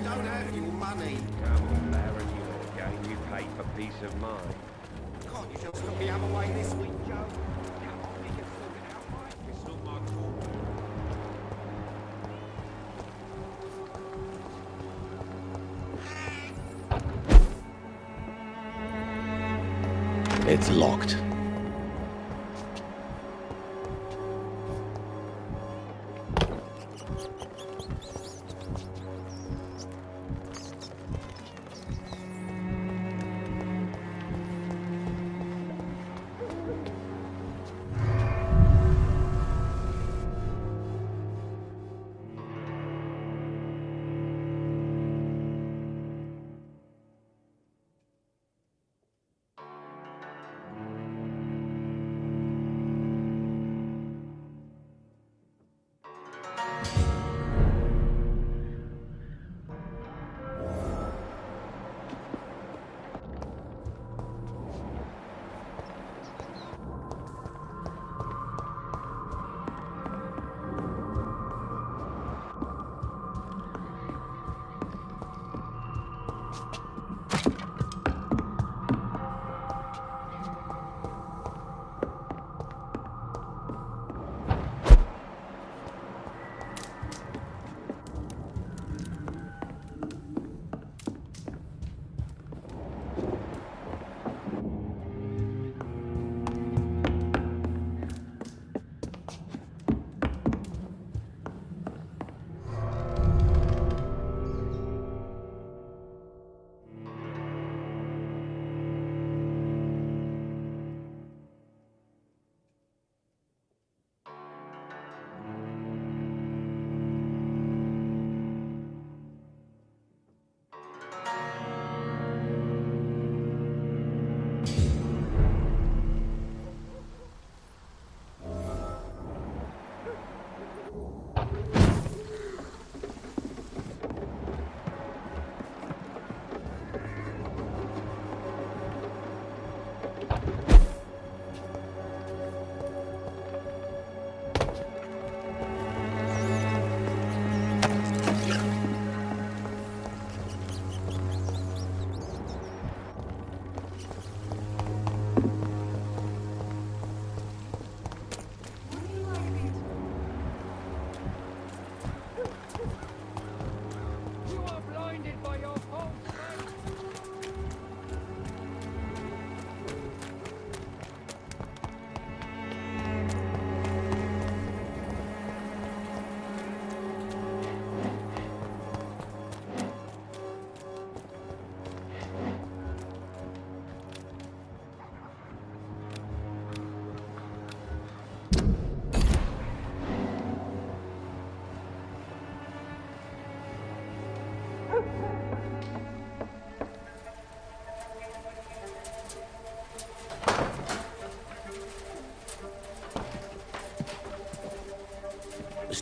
don't have your money. Come on, Baron, you know the game. You pay for peace of mind. Can't you just look the other way this week, Joe? Come on, we can sort it out, mate. It's not my fault. It's locked.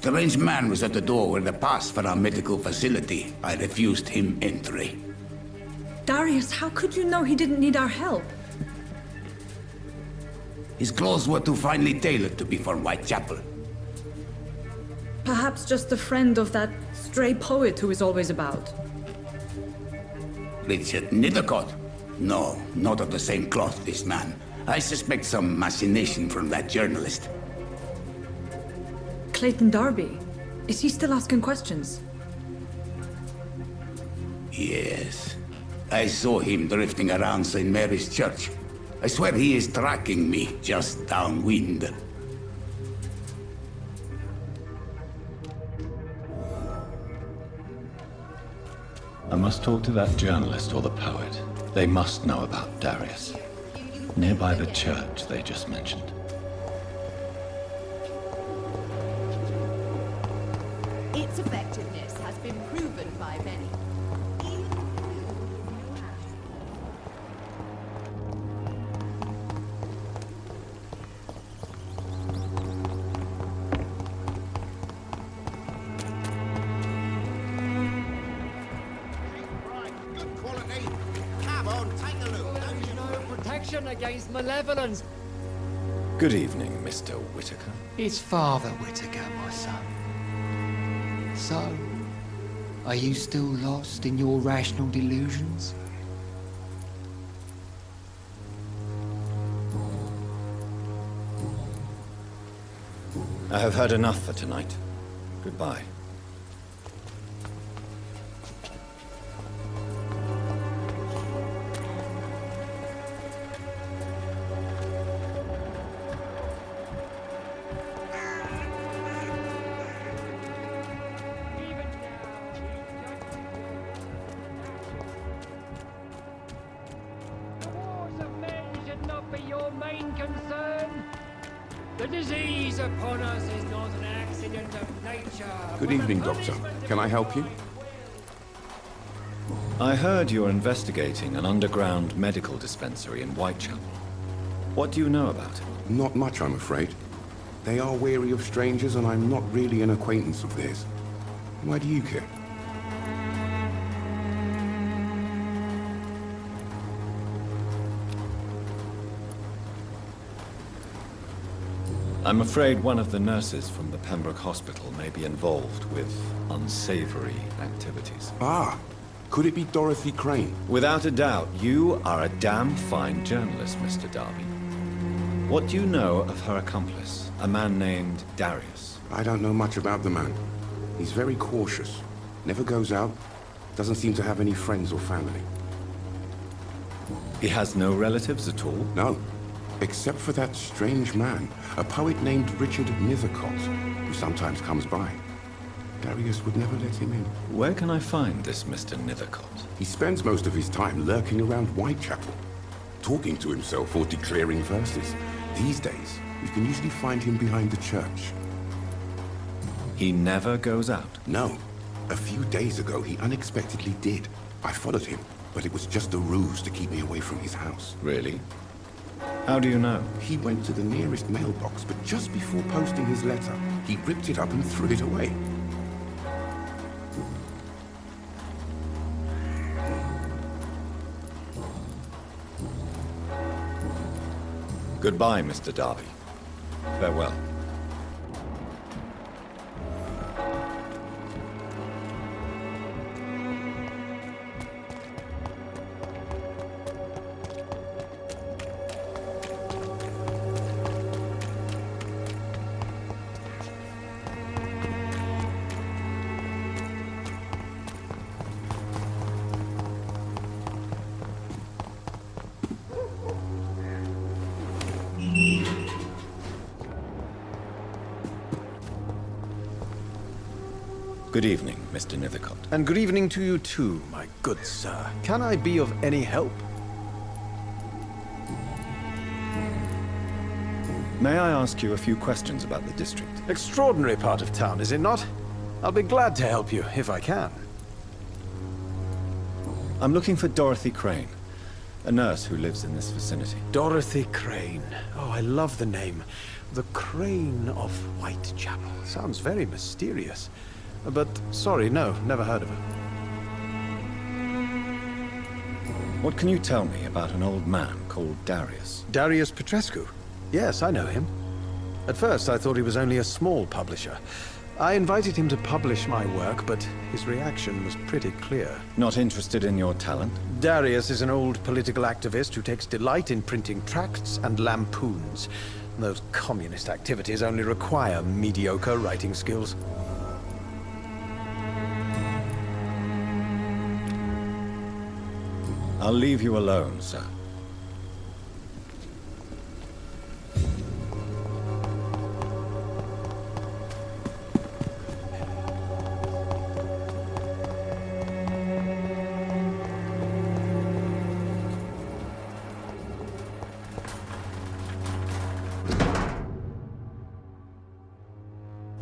Strange man was at the door with a pass for our medical facility. I refused him entry. Darius, how could you know he didn't need our help? His clothes were too finely tailored to be for Whitechapel. Perhaps just a friend of that stray poet who is always about. Richard Nethercott? No, not of the same cloth, this man. I suspect some machination from that journalist. Clayton Darby. Is he still asking questions? Yes. I saw him drifting around St. Mary's Church. I swear he is tracking me just downwind. I must talk to that journalist or the poet. They must know about Darius. Nearby the church they just mentioned. Its effectiveness has been proven by many. Good quality. Come on, take a look. There's no protection against malevolence. Good evening, Mr. Whitaker. It's Father Whitaker, my son. So, are you still lost in your rational delusions? I have heard enough for tonight. Goodbye. The wars of men should not be your main concern. The disease upon us is not an accident of nature. Good evening, Doctor. Can I help you? I heard you're investigating an underground medical dispensary in Whitechapel. What do you know about it? Not much, I'm afraid. They are wary of strangers, and I'm not really an acquaintance of theirs. Why do you care? I'm afraid one of the nurses from the Pembroke Hospital may be involved with unsavory activities. Ah, could it be Dorothy Crane? Without a doubt, you are a damn fine journalist, Mr. Darby. What do you know of her accomplice, a man named Darius? I don't know much about the man. He's very cautious. Never goes out. Doesn't seem to have any friends or family. He has no relatives at all? No. Except for that strange man, a poet named Richard Nethercott, who sometimes comes by. Darius would never let him in. Where can I find this Mr. Nethercott? He spends most of his time lurking around Whitechapel, talking to himself or declaring verses. These days, you can usually find him behind the church. He never goes out? No. A few days ago, he unexpectedly did. I followed him, but it was just a ruse to keep me away from his house. Really? How do you know? He went to the nearest mailbox, but just before posting his letter, he ripped it up and threw it away. Goodbye, Mr. Darby. Farewell. Good evening, Mr. Nethercott. And good evening to you too, my good sir. Can I be of any help? May I ask you a few questions about the district? Extraordinary part of town, is it not? I'll be glad to help you, if I can. I'm looking for Dorothy Crane, a nurse who lives in this vicinity. Dorothy Crane. Oh, I love the name. The Crane of Whitechapel. Sounds very mysterious. But sorry, no, never heard of her. What can you tell me about an old man called Darius? Darius Petrescu? Yes, I know him. At first, I thought he was only a small publisher. I invited him to publish my work, but his reaction was pretty clear. Not interested in your talent? Darius is an old political activist who takes delight in printing tracts and lampoons. Those communist activities only require mediocre writing skills. I'll leave you alone, sir.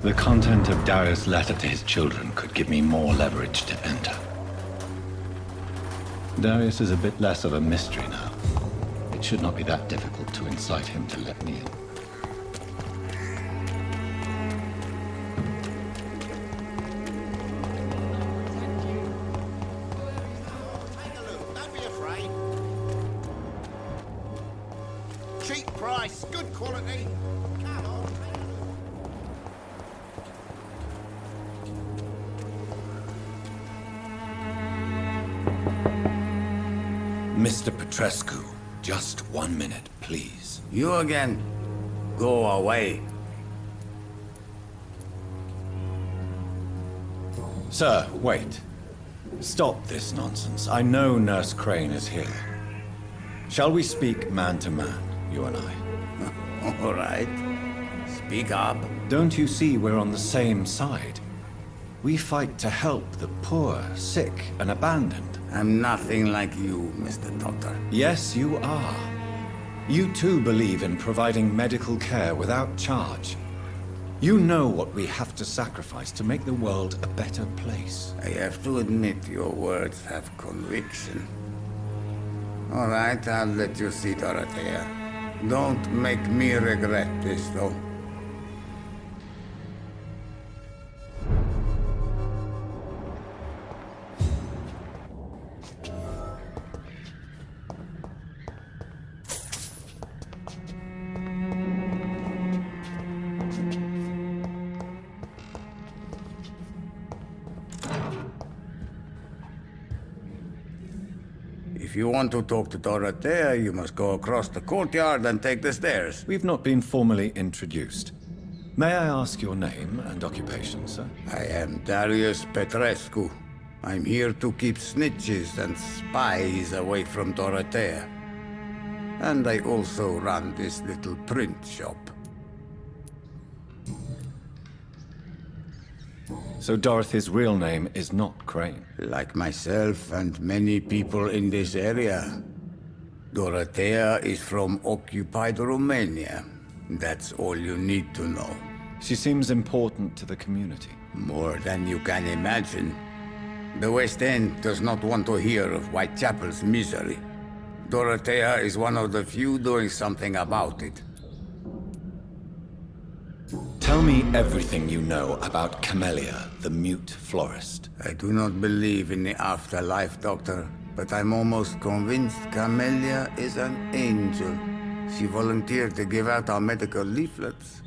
The content of Darius' letter to his children could give me more leverage to enter. Darius is a bit less of a mystery now. It should not be that difficult to incite him to let me in. Take a look, don't be afraid. Cheap price, good quality. Come on, take a look. Mr. Petrescu, just 1 minute, please. You again? Go away. Sir, wait. Stop this nonsense. I know Nurse Crane is here. Shall we speak man to man, you and I? All right. Speak up. Don't you see we're on the same side? We fight to help the poor, sick, and abandoned. I'm nothing like you, Mr. Doctor. Yes, you are. You too believe in providing medical care without charge. You know what we have to sacrifice to make the world a better place. I have to admit your words have conviction. All right, I'll let you see Dorothea. Don't make me regret this, though. If you want to talk to Dorothea, you must go across the courtyard and take the stairs. We've not been formally introduced. May I ask your name and occupation, sir? I am Darius Petrescu. I'm here to keep snitches and spies away from Dorothea. And I also run this little print shop. So Dorothy's real name is not Crane? Like myself and many people in this area. Dorothea is from occupied Romania. That's all you need to know. She seems important to the community. More than you can imagine. The West End does not want to hear of Whitechapel's misery. Dorothea is one of the few doing something about it. Tell me everything you know about Camellia, the mute florist. I do not believe in the afterlife, Doctor, but I'm almost convinced Camellia is an angel. She volunteered to give out our medical leaflets.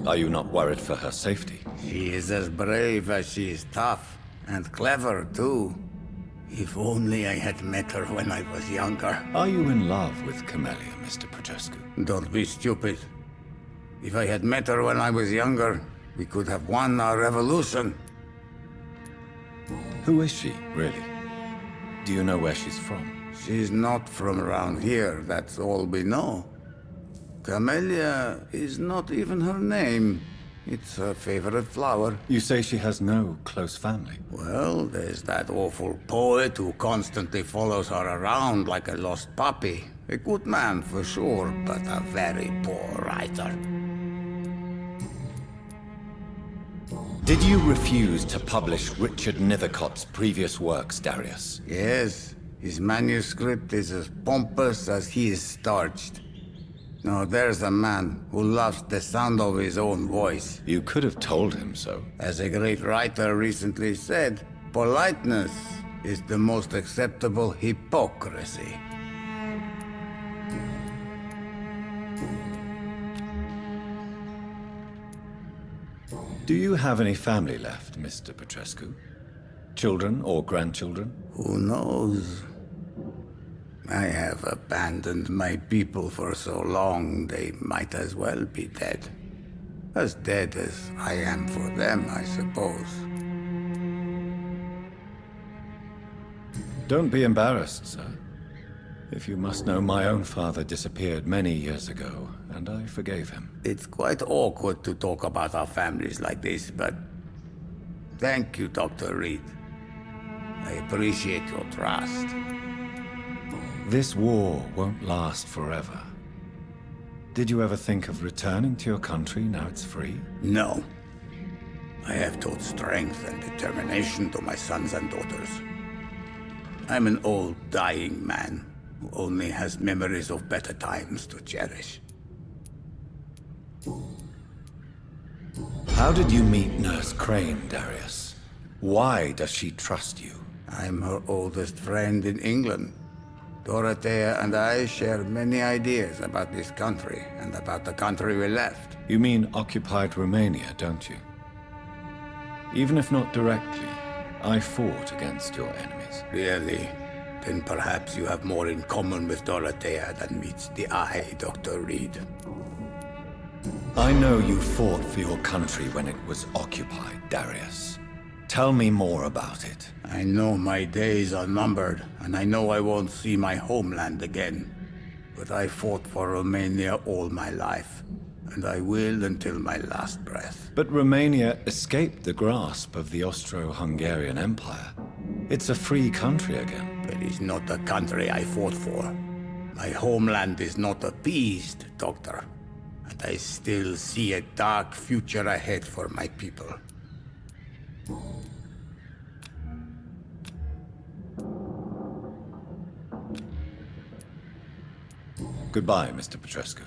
Are you not worried for her safety? She is as brave as she is tough, and clever, too. If only I had met her when I was younger. Are you in love with Camellia, Mr. Petrescu? Don't be stupid. If I had met her when I was younger, we could have won our revolution. Who is she, really? Do you know where she's from? She's not from around here, that's all we know. Camellia is not even her name. It's her favorite flower. You say she has no close family? Well, there's that awful poet who constantly follows her around like a lost puppy. A good man for sure, but a very poor writer. Did you refuse to publish Richard Nethercott's previous works, Darius? Yes, his manuscript is as pompous as he is starched. No, there's a man who loves the sound of his own voice. You could have told him so. As a great writer recently said, politeness is the most acceptable hypocrisy. Do you have any family left, Mr. Petrescu? Children or grandchildren? Who knows? I have abandoned my people for so long, they might as well be dead. As dead as I am for them, I suppose. Don't be embarrassed, sir. If you must know, my own father disappeared many years ago, and I forgave him. It's quite awkward to talk about our families like this, but thank you, Dr. Reid. I appreciate your trust. This war won't last forever. Did you ever think of returning to your country now it's free? No. I have taught strength and determination to my sons and daughters. I'm an old, dying man who only has memories of better times to cherish. How did you meet Nurse Crane, Darius? Why does she trust you? I'm her oldest friend in England. Dorothea and I share many ideas about this country and about the country we left. You mean occupied Romania, don't you? Even if not directly, I fought against your enemies. Really? Then perhaps you have more in common with Dorothea than meets the eye, Dr. Reid. I know you fought for your country when it was occupied, Darius. Tell me more about it. I know my days are numbered, and I know I won't see my homeland again. But I fought for Romania all my life, and I will until my last breath. But Romania escaped the grasp of the Austro-Hungarian Empire. It's a free country again. It is not the country I fought for. My homeland is not appeased, Doctor. And I still see a dark future ahead for my people. Goodbye, Mr. Petrescu.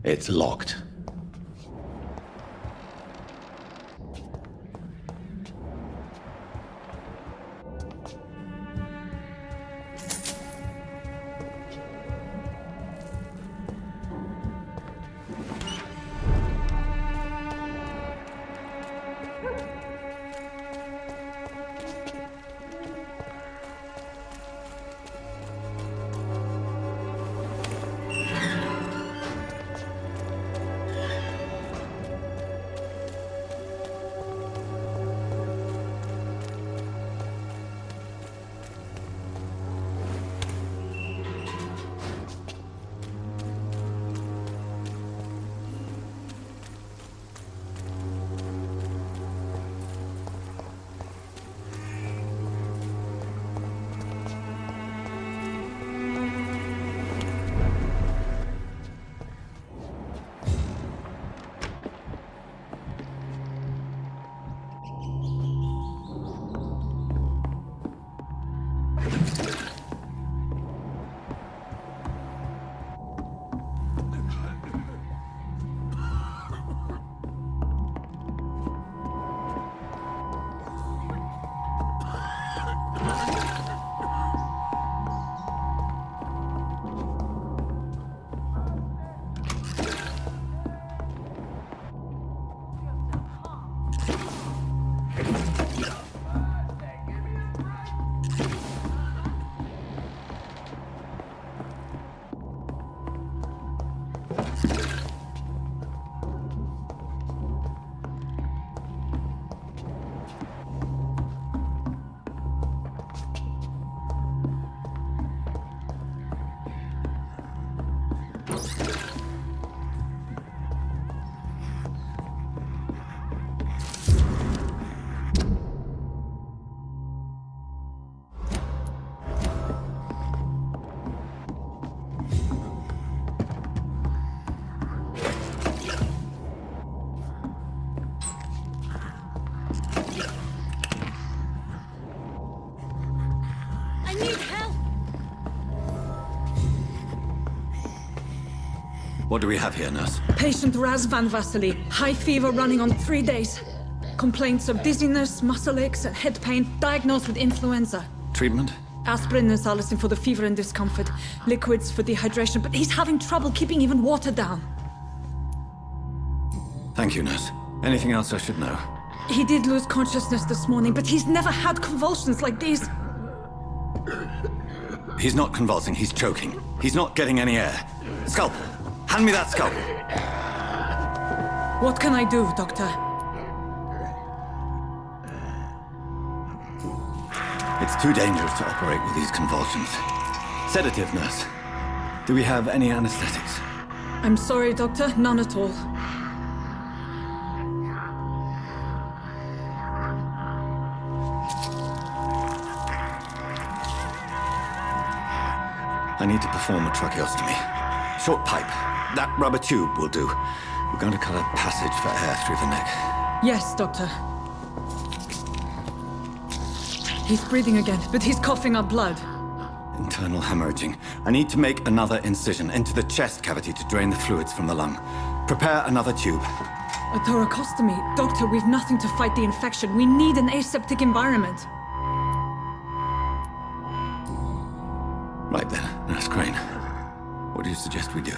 It's locked. What do we have here, nurse? Patient Raz Van Vasily. High fever running on 3 days. Complaints of dizziness, muscle aches, and head pain. Diagnosed with influenza. Treatment? Aspirin and salicin for the fever and discomfort. Liquids for dehydration, but he's having trouble keeping even water down. Thank you, nurse. Anything else I should know? He did lose consciousness this morning, but he's never had convulsions like these. He's not convulsing, he's choking. He's not getting any air. Scalpel! Hand me that scalpel! What can I do, Doctor? It's too dangerous to operate with these convulsions. Sedative, nurse. Do we have any anesthetics? I'm sorry, Doctor. None at all. I need to perform a tracheostomy. Short pipe. That rubber tube will do. We're going to cut a passage for air through the neck. Yes, Doctor. He's breathing again, but he's coughing up blood. Internal hemorrhaging. I need to make another incision into the chest cavity to drain the fluids from the lung. Prepare another tube. A thoracostomy. Doctor, we've nothing to fight the infection. We need an aseptic environment. Right then, Nurse Crane. What do you suggest we do?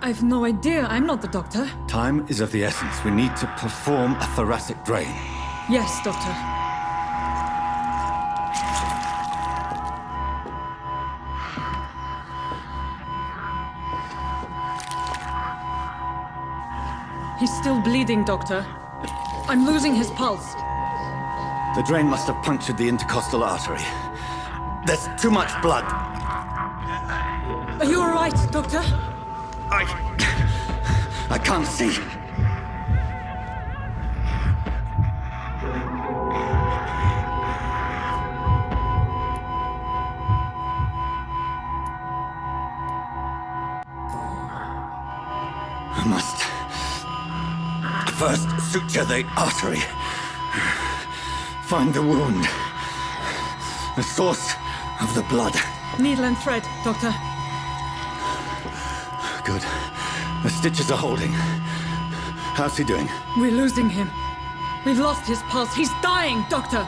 I've no idea. I'm not the doctor. Time is of the essence. We need to perform a thoracic drain. Yes, Doctor. He's still bleeding, Doctor. I'm losing his pulse. The drain must have punctured the intercostal artery. There's too much blood. Are you all right, Doctor? I can't see. I must first suture the artery. Find the wound. The source of the blood. Needle and thread, Doctor. Good. The stitches are holding. How's he doing? We're losing him. We've lost his pulse. He's dying, Doctor!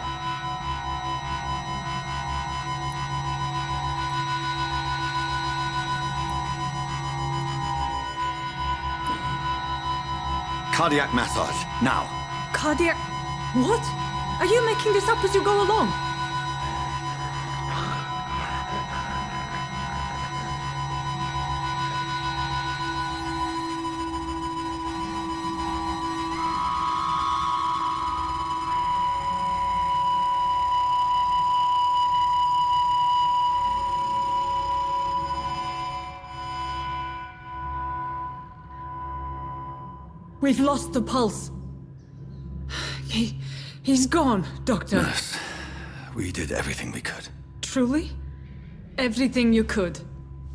Cardiac massage, now. Cardiac... What? Are you making this up as you go along? We've lost the pulse. He's gone, Doctor. Nurse, we did everything we could. Truly? Everything you could.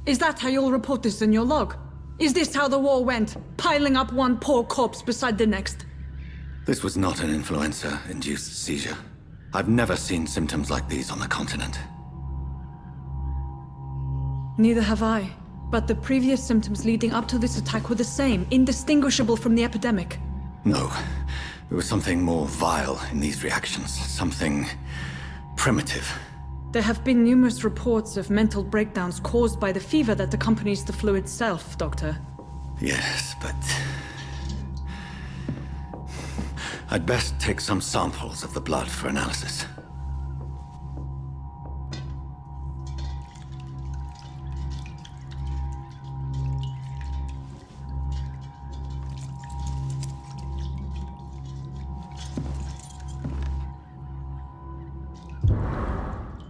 Is that how you'll report this in your log? Is this how the war went? Piling up one poor corpse beside the next? This was not an influenza-induced seizure. I've never seen symptoms like these on the continent. Neither have I. But the previous symptoms leading up to this attack were the same, indistinguishable from the epidemic. No. There was something more vile in these reactions. Something primitive. There have been numerous reports of mental breakdowns caused by the fever that accompanies the flu itself, Doctor. Yes, but... I'd best take some samples of the blood for analysis.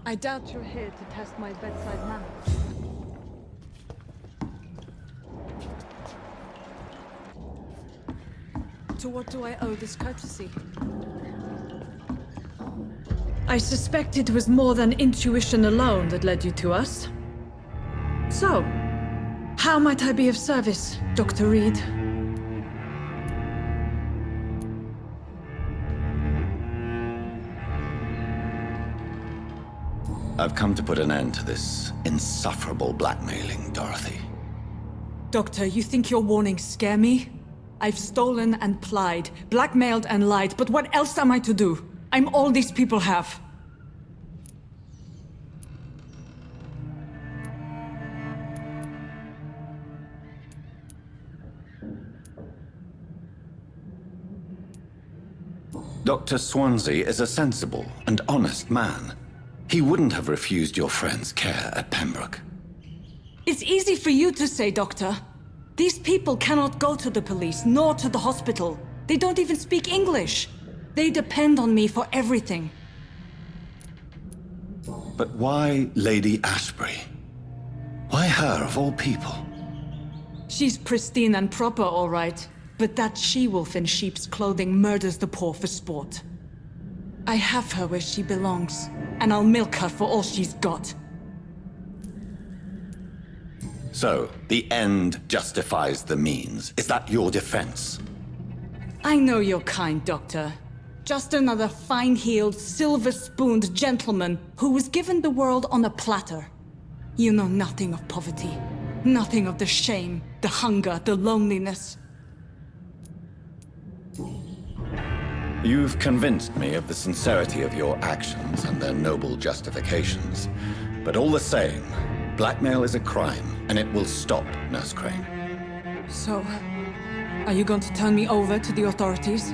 I doubt you're here to test my bedside manner. To what do I owe this courtesy? I suspect it was more than intuition alone that led you to us. So, how might I be of service, Dr. Reid? I've come to put an end to this insufferable blackmailing, Dorothy. Doctor, you think your warnings scare me? I've stolen and plied, blackmailed and lied, but what else am I to do? I'm all these people have. Dr. Swansea is a sensible and honest man. He wouldn't have refused your friend's care at Pembroke. It's easy for you to say, Doctor. These people cannot go to the police, nor to the hospital. They don't even speak English. They depend on me for everything. But why Lady Ashbury? Why her, of all people? She's pristine and proper, all right. But that she-wolf in sheep's clothing murders the poor for sport. I have her where she belongs, and I'll milk her for all she's got. So, the end justifies the means. Is that your defense? I know you're kind, Doctor. Just another fine-heeled, silver-spooned gentleman who was given the world on a platter. You know nothing of poverty. Nothing of the shame, the hunger, the loneliness. You've convinced me of the sincerity of your actions and their noble justifications. But all the same, blackmail is a crime, and it will stop, Nurse Crane. So, are you going to turn me over to the authorities?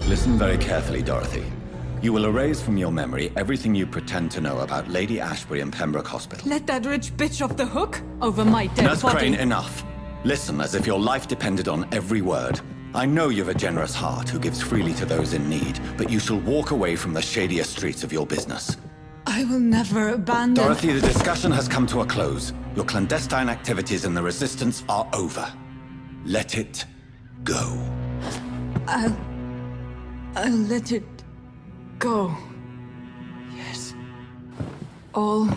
Listen very carefully, Dorothy. You will erase from your memory everything you pretend to know about Lady Ashbury and Pembroke Hospital. Let that rich bitch off the hook over my dead Nurse body. Crane, enough. Listen as if your life depended on every word. I know you've a generous heart who gives freely to those in need, but you shall walk away from the shadier streets of your business. I will never abandon... Dorothy, the discussion has come to a close. Your clandestine activities in the Resistance are over. Let it go. I'll let it go. Yes. All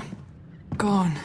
gone.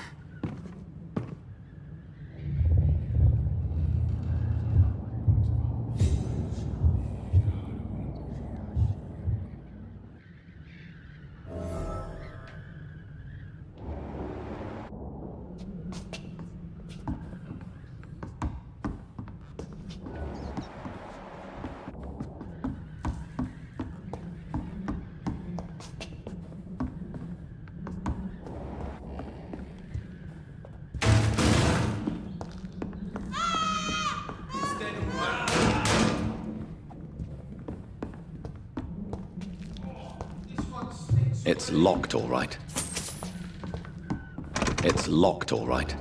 It's locked, all right. It's locked, all right.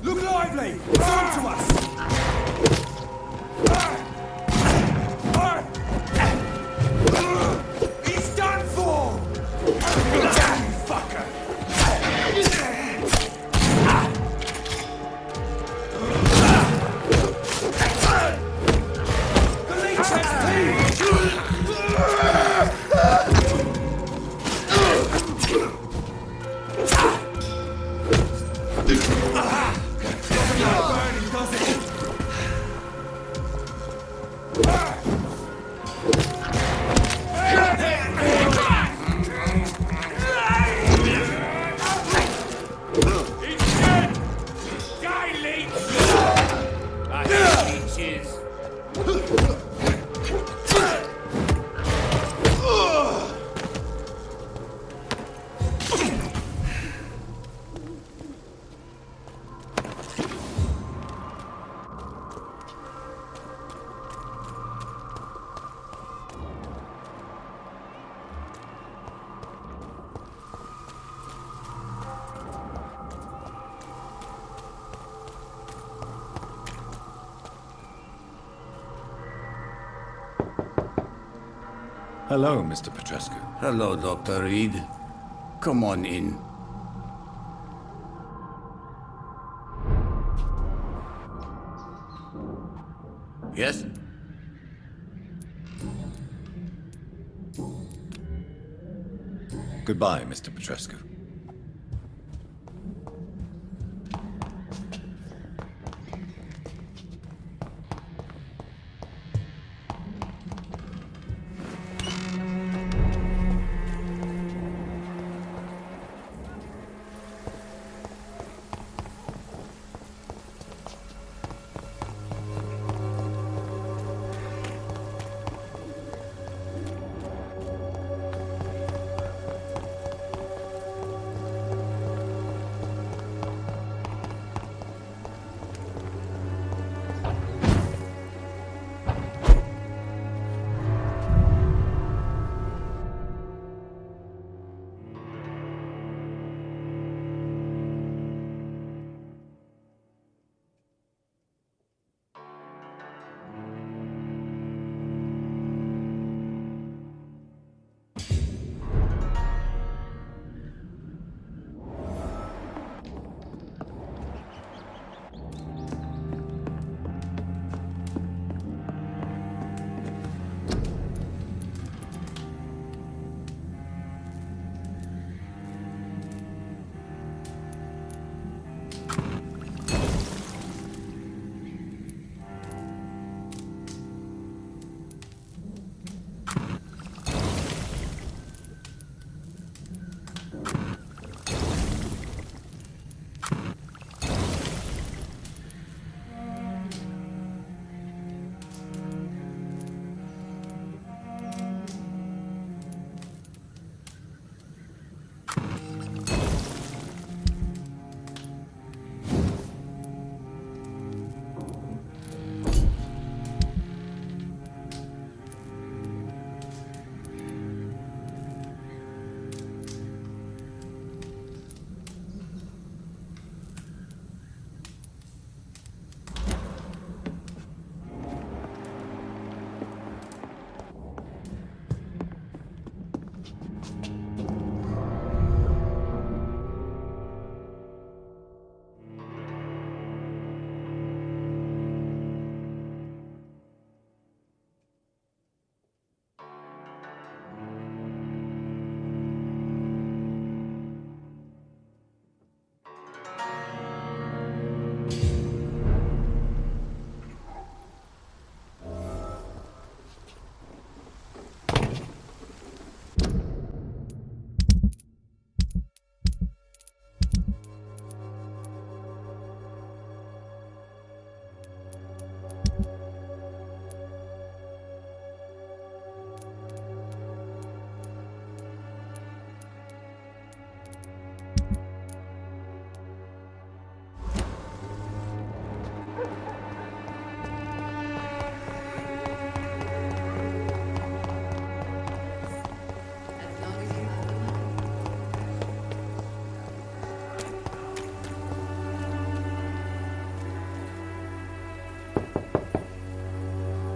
Look lively! Come to us! He's done for! Damn fucker! The leech has burning, does it? Hello, Mr. Petrescu. Hello, Dr. Reid. Come on in. Yes? Goodbye, Mr. Petrescu.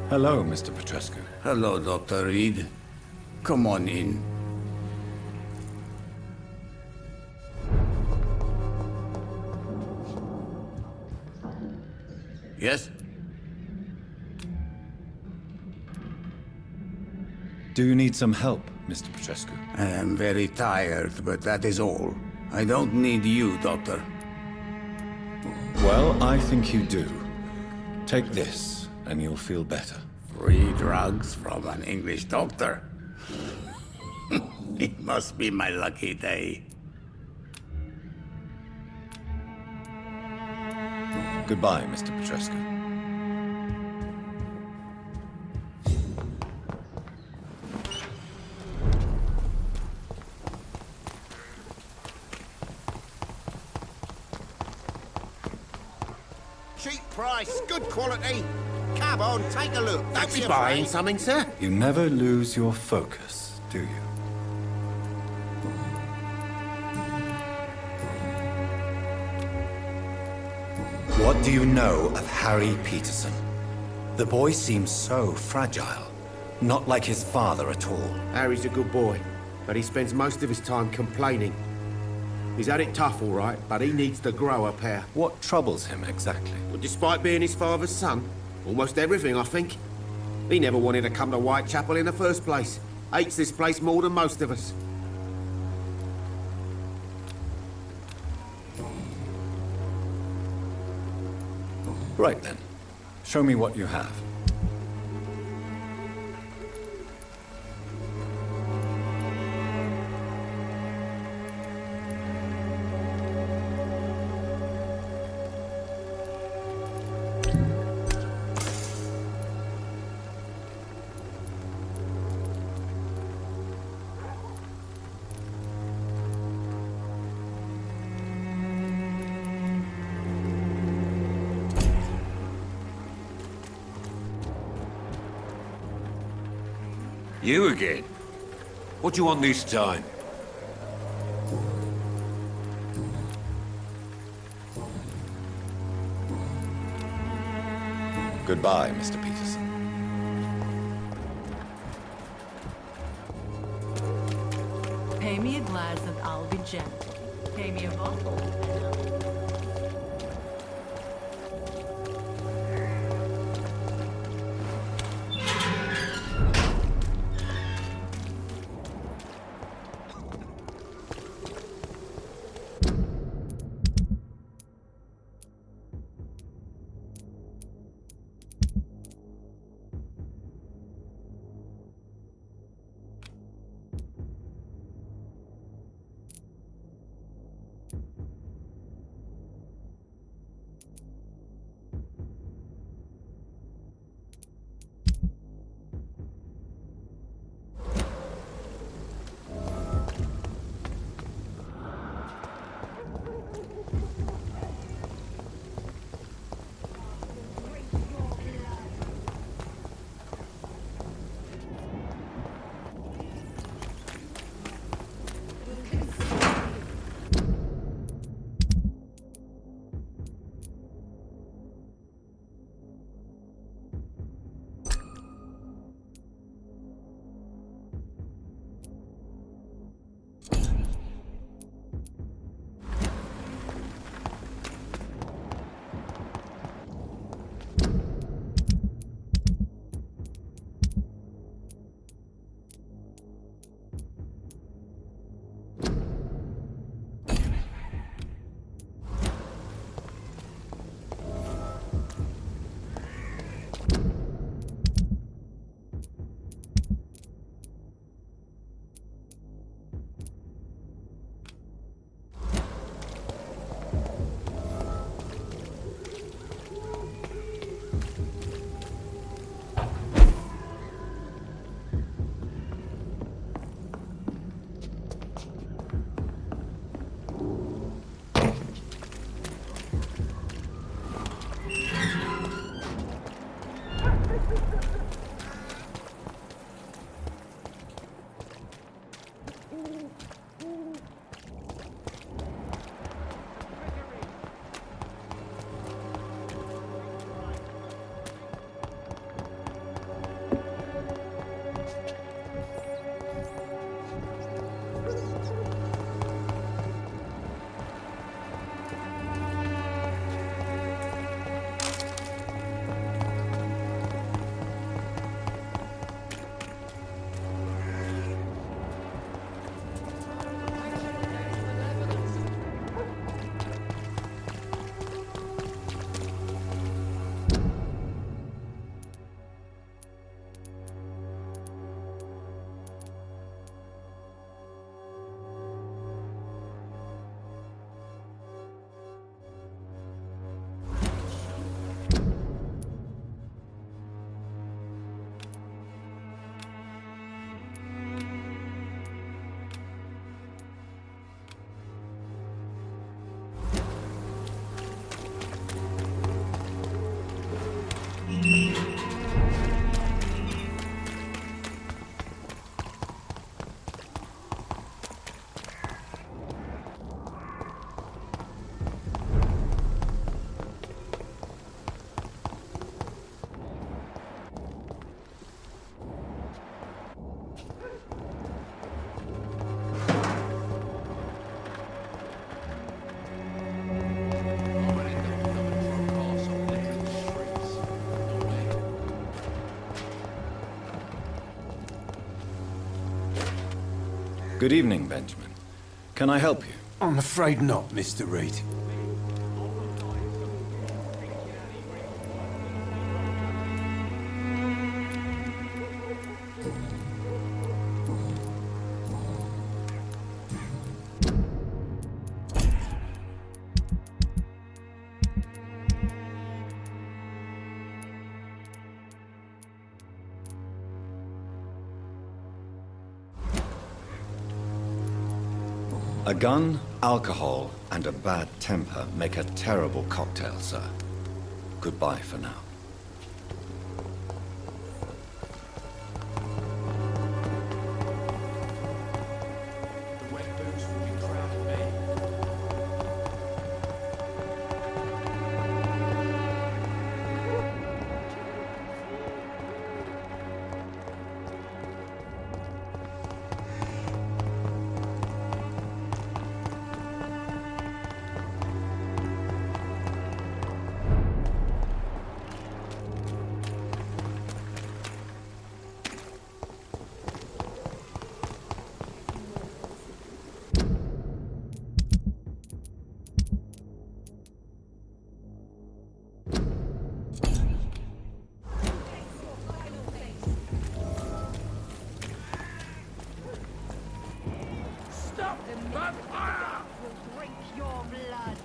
Hello, Mr. Petrescu. Hello, Dr. Reid. Come on in. Yes? Do you need some help, Mr. Petrescu? I am very tired, but that is all. I don't need you, Doctor. Well, I think you do. Take this, and you'll feel better. Free drugs from an English doctor? It must be my lucky day. Goodbye, Mr. Petrescu. Cheap price, good quality. Come on, take a look. Don't be buying something, sir. You never lose your focus, do you? What do you know of Harry Peterson? The boy seems so fragile. Not like his father at all. Harry's a good boy, but he spends most of his time complaining. He's had it tough, all right, but he needs to grow a pair. What troubles him exactly? Well, despite being his father's son, almost everything, I think. He never wanted to come to Whitechapel in the first place. Hates this place more than most of us. Right then. Show me what you have. You again? What do you want this time? Goodbye, Mr. Peterson. Pay me a glass and I'll be gentle. Pay me a bottle and I'll be... Good evening, Benjamin. Can I help you? I'm afraid not, Mr. Reid. A gun, alcohol, and a bad temper make a terrible cocktail, sir. Goodbye for now. Stop! Vampyr! Will drink your blood.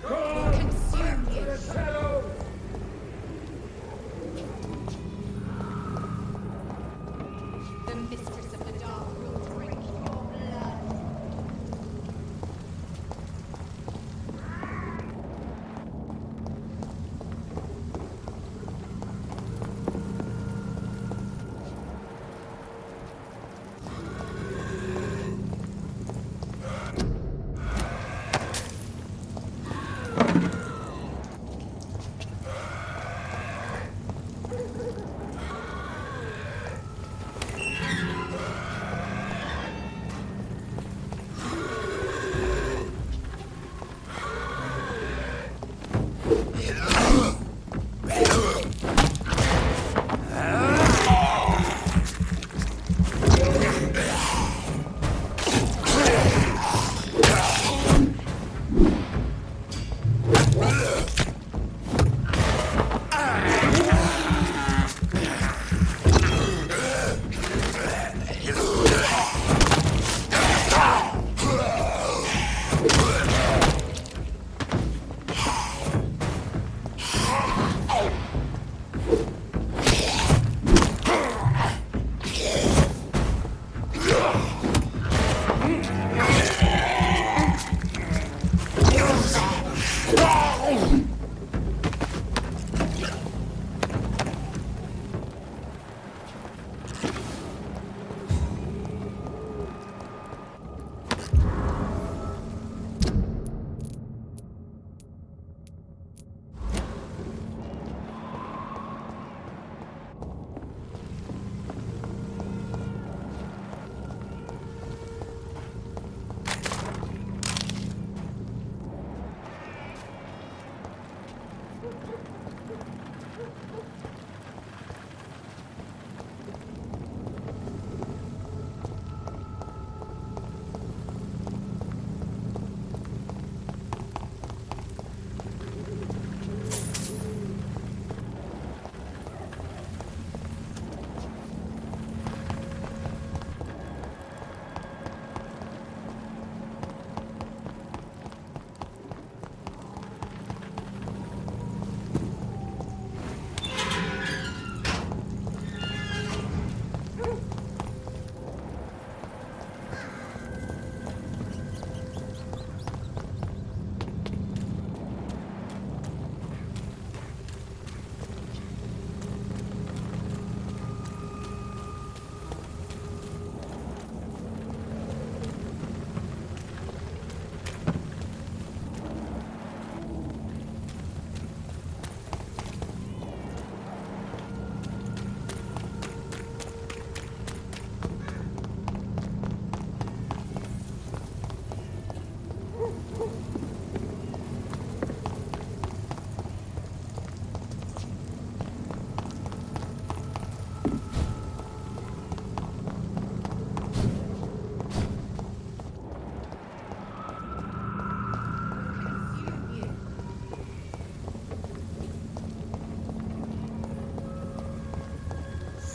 Consume you! The shadows! The mistress of the dark will drink your blood.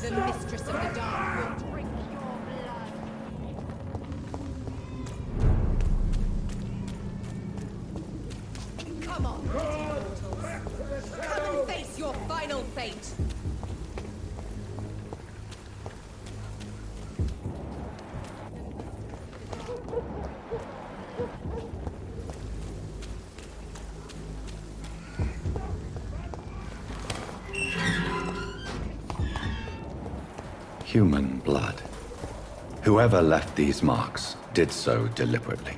The mistress of the dark will drink your blood. Come on, pretty mortals. Come and face your final fate. Human blood. Whoever left these marks did so deliberately.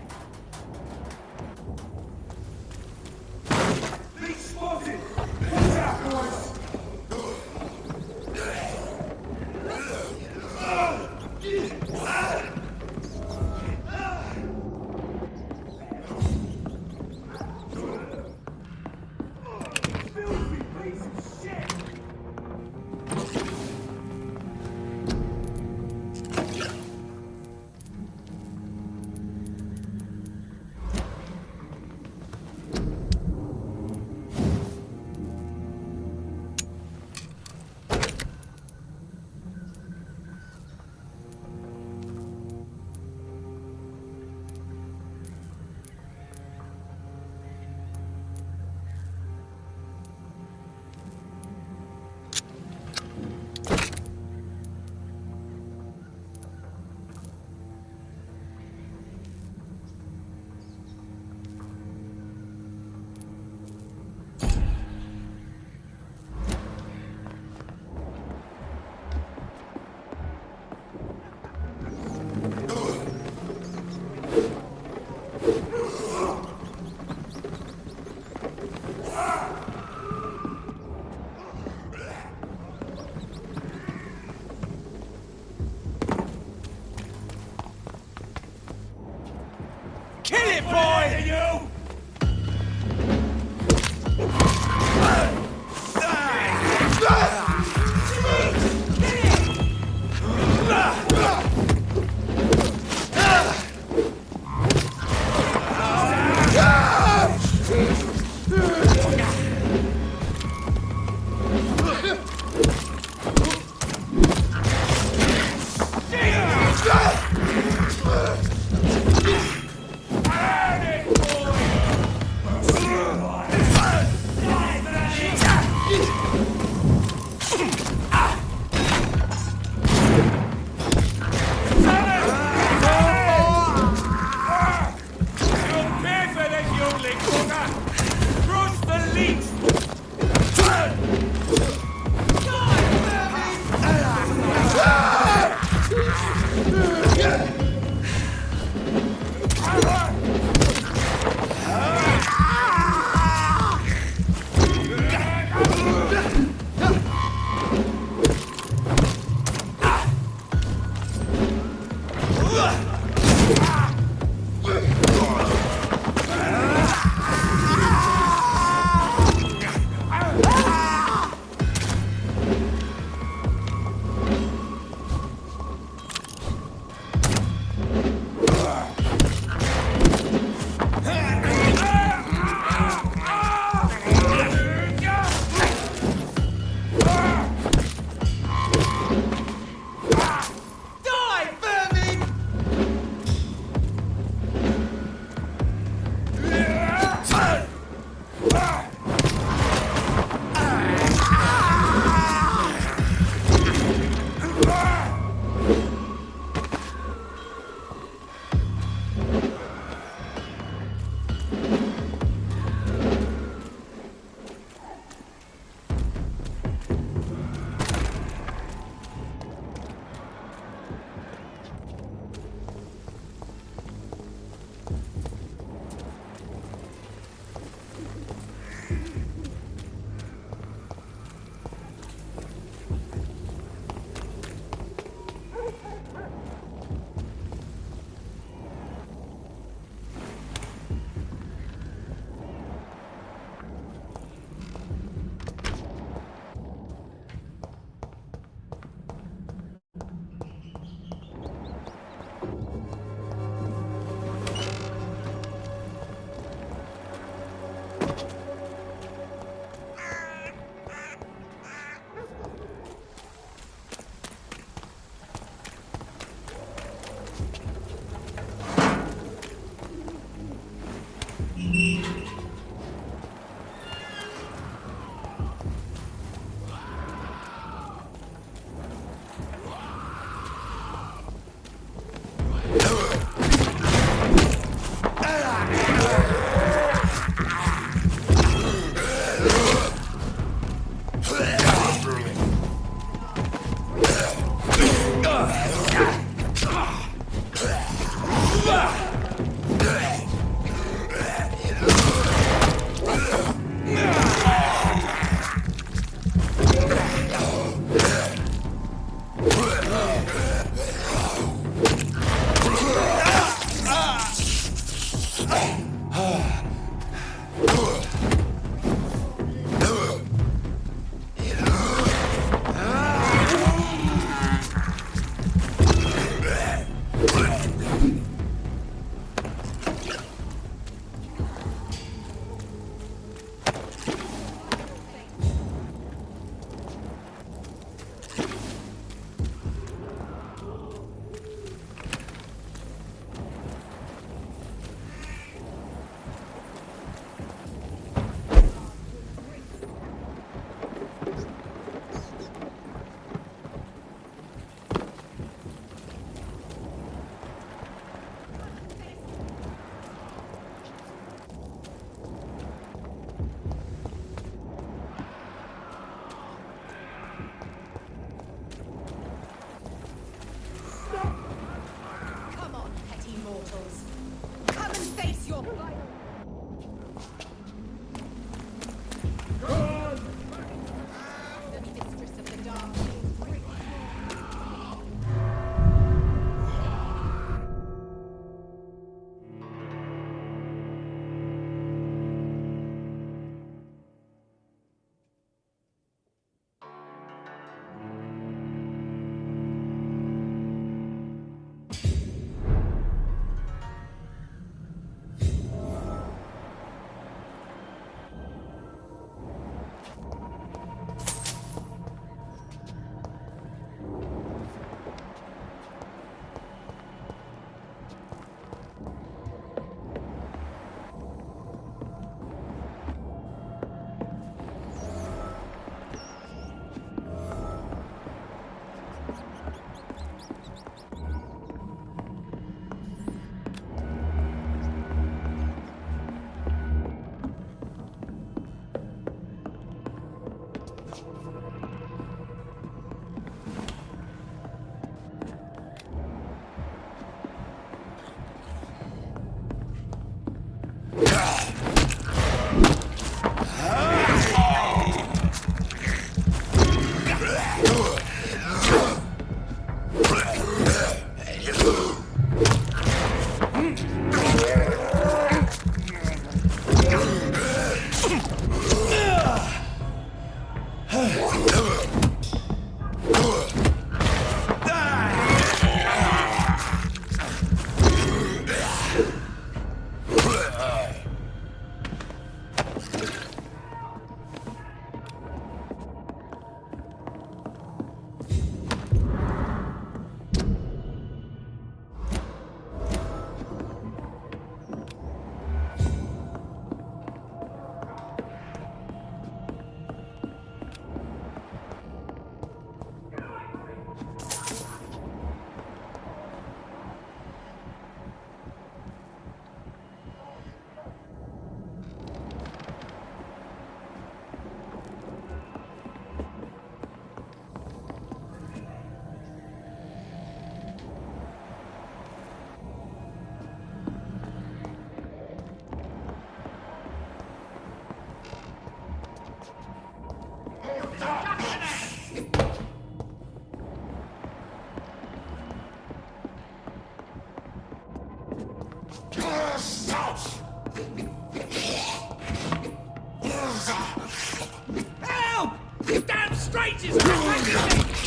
Help! You damn strangers! Attacking me!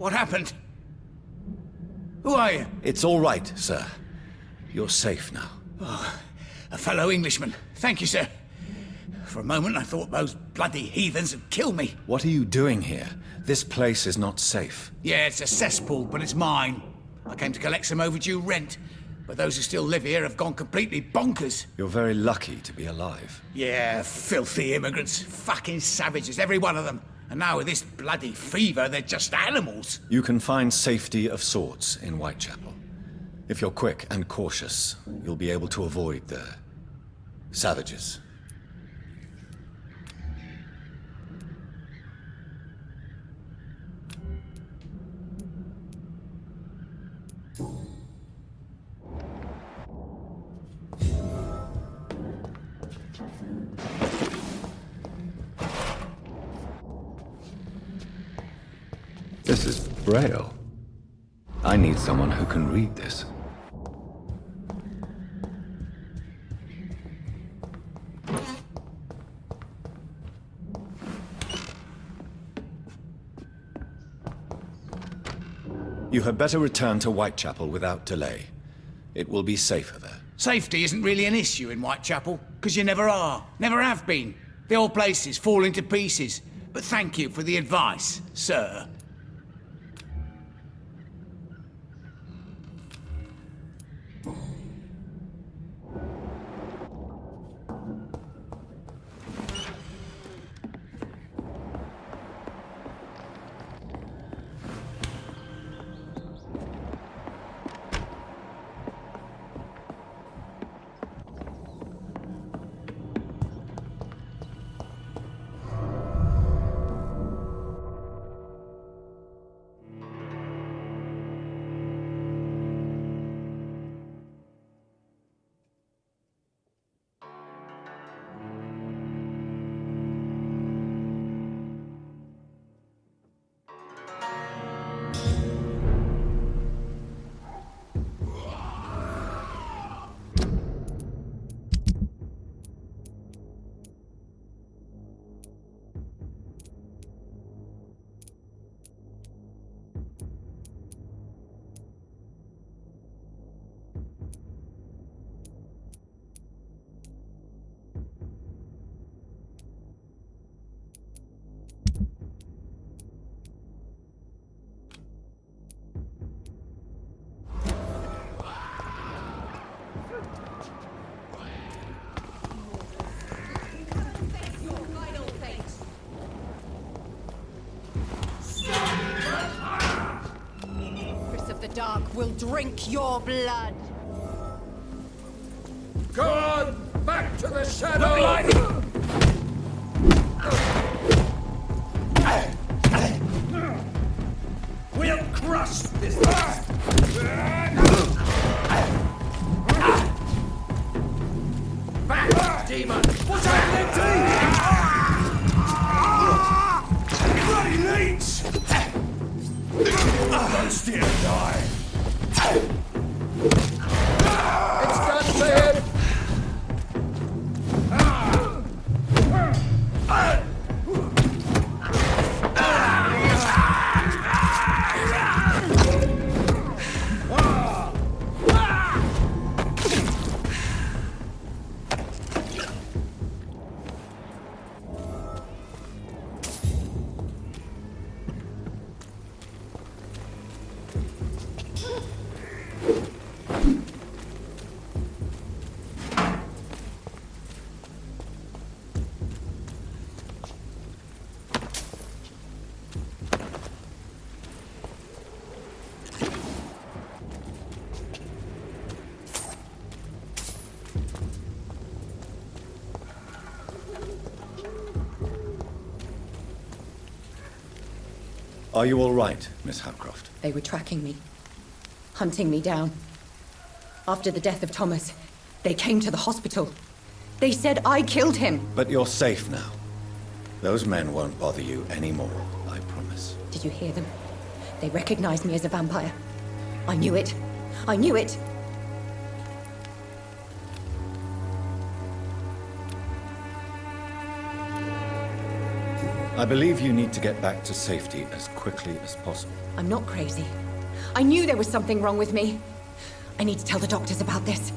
What happened? Who are you? It's all right, sir. You're safe now. Oh, a fellow Englishman. Thank you, sir. For a moment, I thought those bloody heathens had killed me. What are you doing here? This place is not safe. Yeah, it's a cesspool, but it's mine. I came to collect some overdue rent, but those who still live here have gone completely bonkers. You're very lucky to be alive. Yeah, filthy immigrants. Fucking savages, every one of them. And now with this bloody fever, they're just animals. You can find safety of sorts in Whitechapel. If you're quick and cautious, you'll be able to avoid the savages. This is Braille. I need someone who can read this. You had better return to Whitechapel without delay. It will be safer there. Safety isn't really an issue in Whitechapel, because you never are. Never have been. The old place is falling to pieces. But thank you for the advice, sir. Dark will drink your blood. Go on! Back to the shadow! We'll crush this! Back, demon! What's happening to you? Bloody leech! Don't steer, die! It's done for him! Are you all right, Miss Hapcroft? They were tracking me, hunting me down. After the death of Thomas, they came to the hospital. They said I killed him. But you're safe now. Those men won't bother you anymore, I promise. Did you hear them? They recognized me as a vampire. I knew it. I knew it. I believe you need to get back to safety as quickly as possible. I'm not crazy. I knew there was something wrong with me. I need to tell the doctors about this.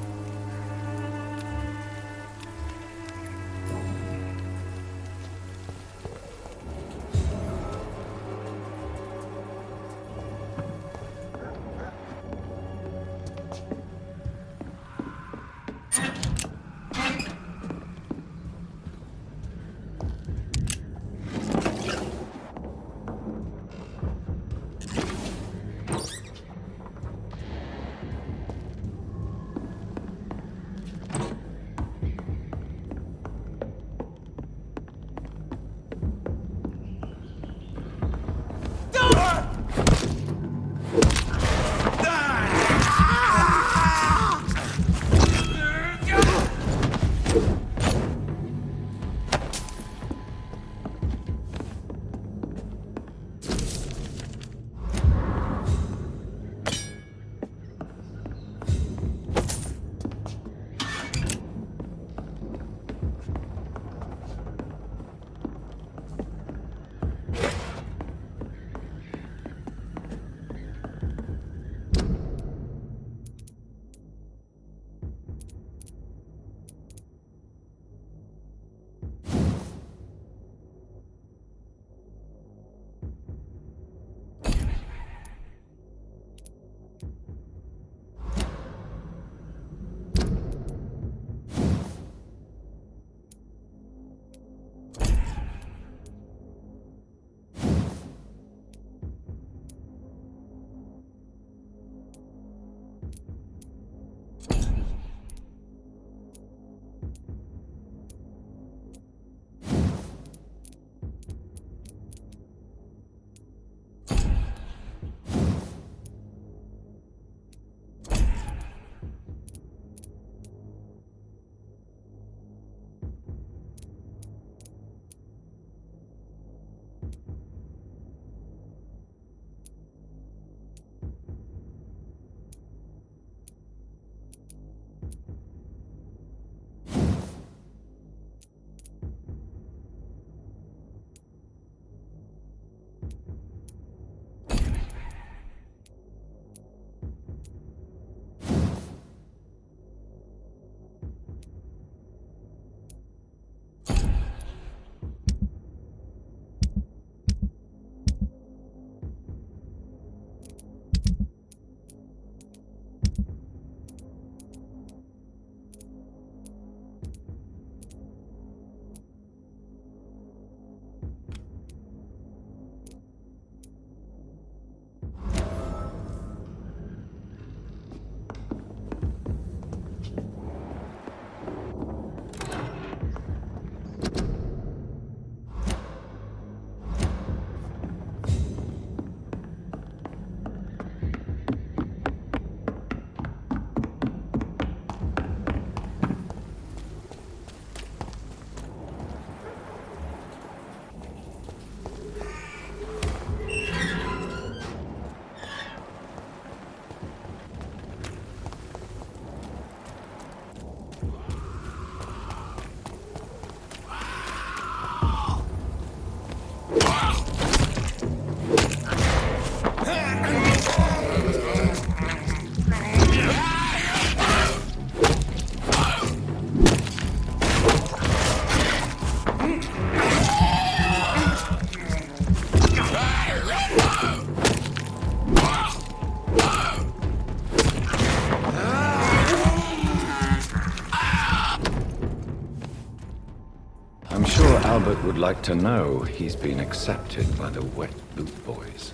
Albert would like to know he's been accepted by the Wet Boot Boys.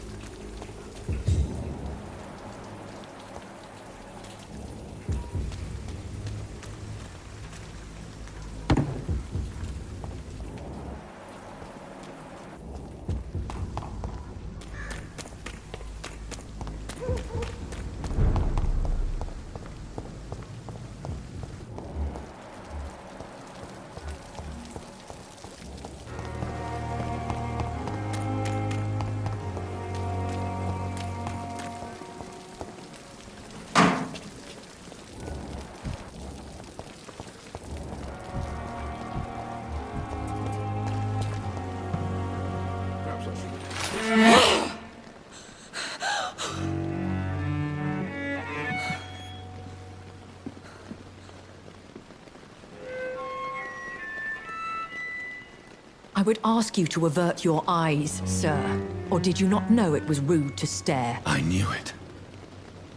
would ask you to avert your eyes, sir. Or did you not know it was rude to stare? I knew it.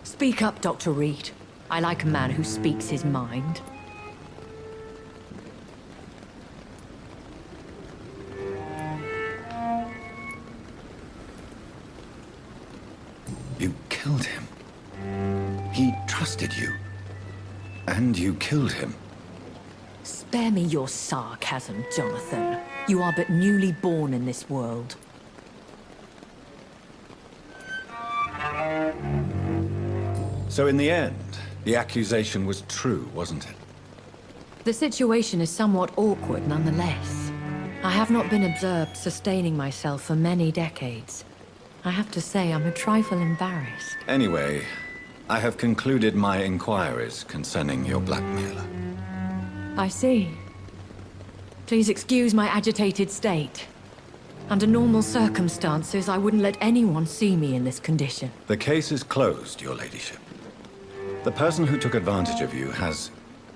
Speak up, Dr. Reid. I like a man who speaks his mind. You killed him. He trusted you. And you killed him. Spare me your sarcasm, Jonathan. You are but newly born in this world. So in the end, the accusation was true, wasn't it? The situation is somewhat awkward nonetheless. I have not been observed sustaining myself for many decades. I have to say I'm a trifle embarrassed. Anyway, I have concluded my inquiries concerning your blackmailer. I see. Please excuse my agitated state. Under normal circumstances, I wouldn't let anyone see me in this condition. The case is closed, your ladyship. The person who took advantage of you has,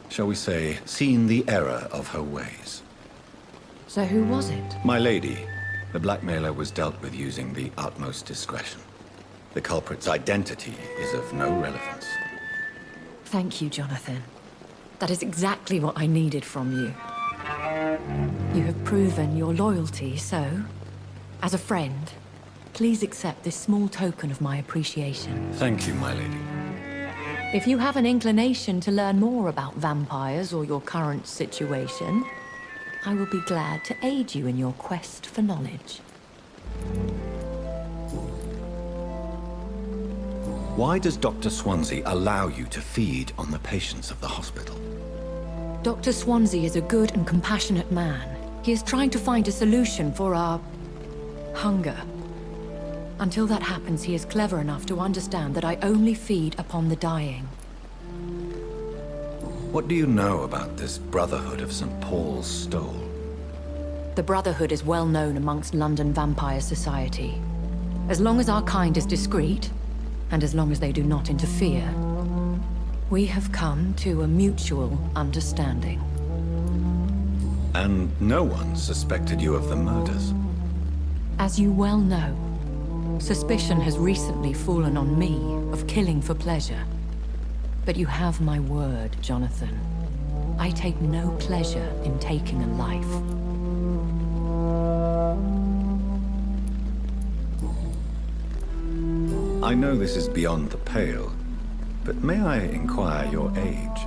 shall we say, seen the error of her ways. So who was it? My lady, the blackmailer was dealt with using the utmost discretion. The culprit's identity is of no relevance. Thank you, Jonathan. That is exactly what I needed from you. You have proven your loyalty, so, as a friend, please accept this small token of my appreciation. Thank you, my lady. If you have an inclination to learn more about vampires or your current situation, I will be glad to aid you in your quest for knowledge. Why does Dr. Swansea allow you to feed on the patients of the hospital? Dr. Swansea is a good and compassionate man. He is trying to find a solution for our hunger. Until that happens, he is clever enough to understand that I only feed upon the dying. What do you know about this Brotherhood of St. Paul's Stole? The Brotherhood is well known amongst London Vampire Society. As long as our kind is discreet, and as long as they do not interfere, we have come to a mutual understanding. And no one suspected you of the murders? As you well know, suspicion has recently fallen on me of killing for pleasure. But you have my word, Jonathan. I take no pleasure in taking a life. I know this is beyond the pale, but may I inquire your age?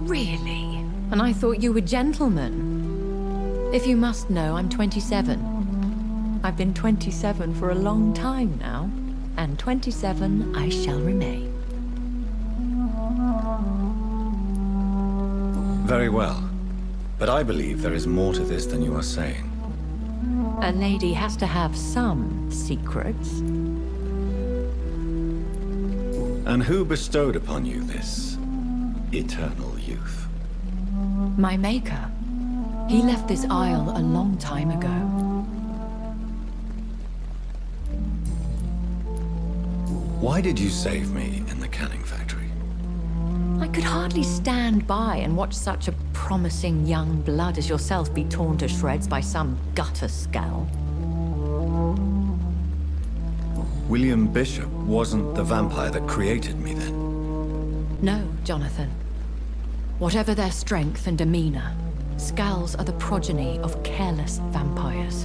Really? And I thought you were gentlemen. If you must know, I'm 27. I've been 27 for a long time now, and 27 I shall remain. Very well, but I believe there is more to this than you are saying. A lady has to have some secrets. And who bestowed upon you this eternal youth? My maker. He left this isle a long time ago. Why did you save me in the canning factory? I could hardly stand by and watch such a promising young blood as yourself be torn to shreds by some gutter scowl. William Bishop wasn't the vampire that created me then? No, Jonathan. Whatever their strength and demeanor, Scowls are the progeny of careless vampires.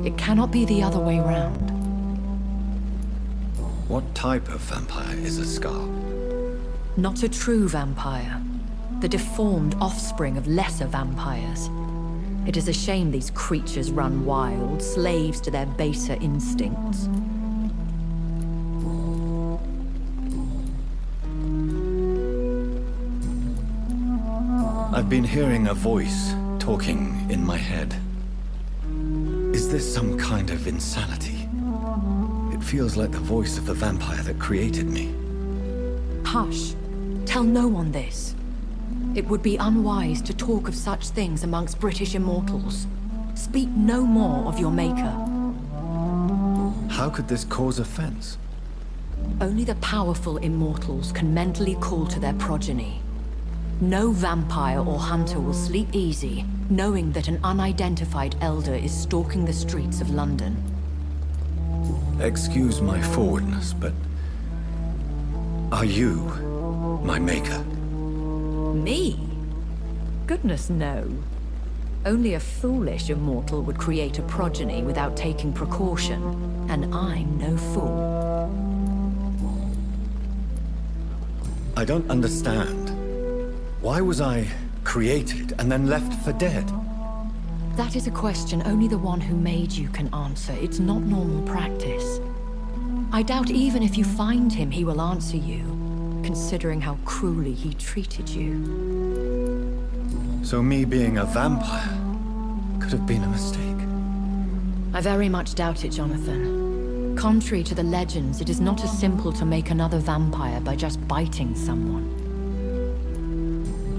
It cannot be the other way round. What type of vampire is a Scowl? Not a true vampire. The deformed offspring of lesser vampires. It is a shame these creatures run wild, slaves to their baser instincts. I've been hearing a voice talking in my head. Is this some kind of insanity? It feels like the voice of the vampire that created me. Hush. Tell no one this. It would be unwise to talk of such things amongst British immortals. Speak no more of your maker. How could this cause offense? Only the powerful immortals can mentally call to their progeny. No vampire or hunter will sleep easy, knowing that an unidentified elder is stalking the streets of London. Excuse my forwardness, but... are you my maker? Me? Goodness, no. Only a foolish immortal would create a progeny without taking precaution, and I'm no fool. I don't understand. Why was I created and then left for dead? That is a question only the one who made you can answer. It's not normal practice. I doubt even if you find him, he will answer you, considering how cruelly he treated you. So me being a vampire could have been a mistake? I very much doubt it, Jonathan. Contrary to the legends, it is not as simple to make another vampire by just biting someone.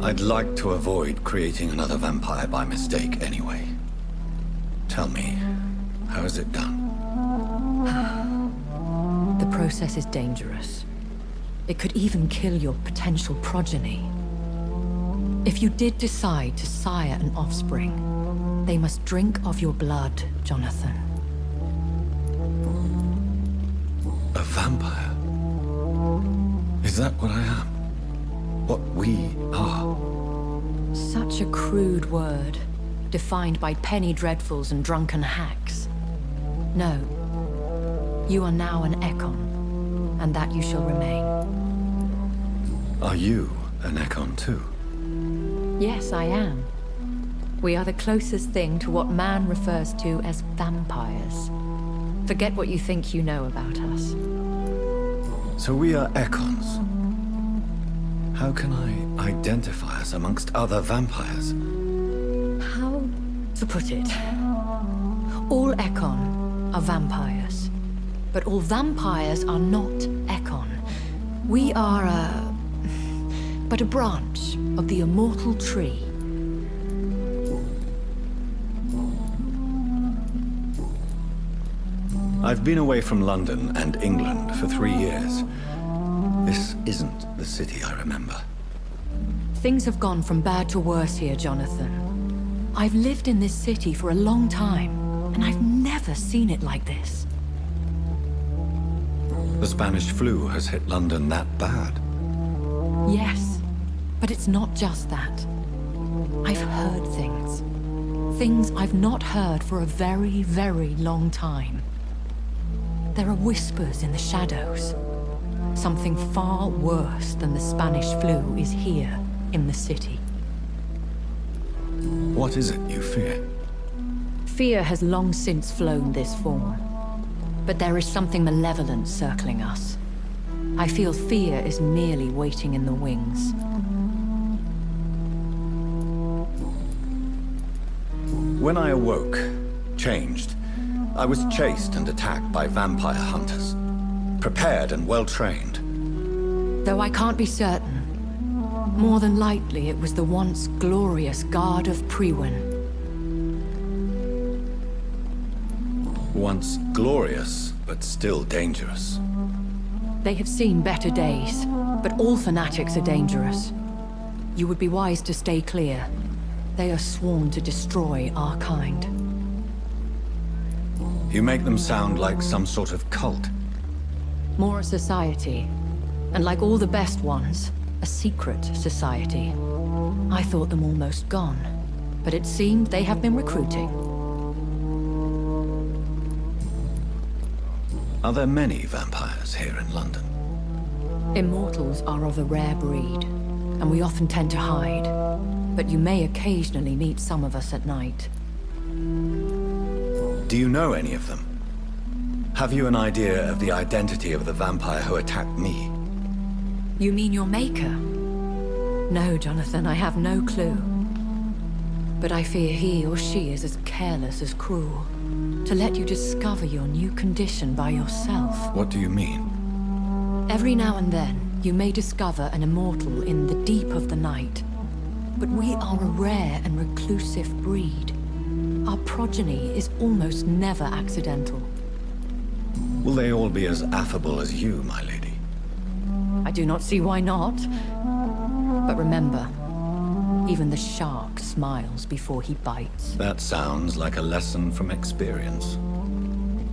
I'd like to avoid creating another vampire by mistake anyway. Tell me, how is it done? The process is dangerous. It could even kill your potential progeny. If you did decide to sire an offspring, they must drink of your blood, Jonathan. A vampire? Is that what I am? What we are? Such a crude word, defined by penny dreadfuls and drunken hacks. No. You are now an Ekon, and that you shall remain. Are you an Ekon too? Yes, I am. We are the closest thing to what man refers to as vampires. Forget what you think you know about us. So we are Ekons. How can I identify us amongst other vampires? How to put it? All Ekon are vampires. But all vampires are not Ekon. We are but a branch of the immortal tree. I've been away from London and England for 3 years. This isn't the city I remember. Things have gone from bad to worse here, Jonathan. I've lived in this city for a long time, and I've never seen it like this. The Spanish flu has hit London that bad. Yes, but it's not just that. I've heard things. Things I've not heard for a very, very long time. There are whispers in the shadows. Something far worse than the Spanish flu is here in the city. What is it you fear? Fear has long since flown this form. But there is something malevolent circling us. I feel fear is merely waiting in the wings. When I awoke, changed, I was chased and attacked by vampire hunters. Prepared and well-trained. Though I can't be certain, more than likely it was the once glorious Guard of Priwen. Once glorious, but still dangerous. They have seen better days, but all fanatics are dangerous. You would be wise to stay clear. They are sworn to destroy our kind. You make them sound like some sort of cult. More a society, and like all the best ones, a secret society. I thought them almost gone, but it seemed they have been recruiting. Are there many vampires here in London? Immortals are of a rare breed, and we often tend to hide. But you may occasionally meet some of us at night. Do you know any of them? Have you an idea of the identity of the vampire who attacked me? You mean your maker? No, Jonathan, I have no clue. But I fear he or she is as careless as cruel. To let you discover your new condition by yourself. What do you mean? Every now and then, you may discover an immortal in the deep of the night. But we are a rare and reclusive breed. Our progeny is almost never accidental. Will they all be as affable as you, my lady? I do not see why not. But remember, Even the shark smiles before he bites. That sounds like a lesson from experience.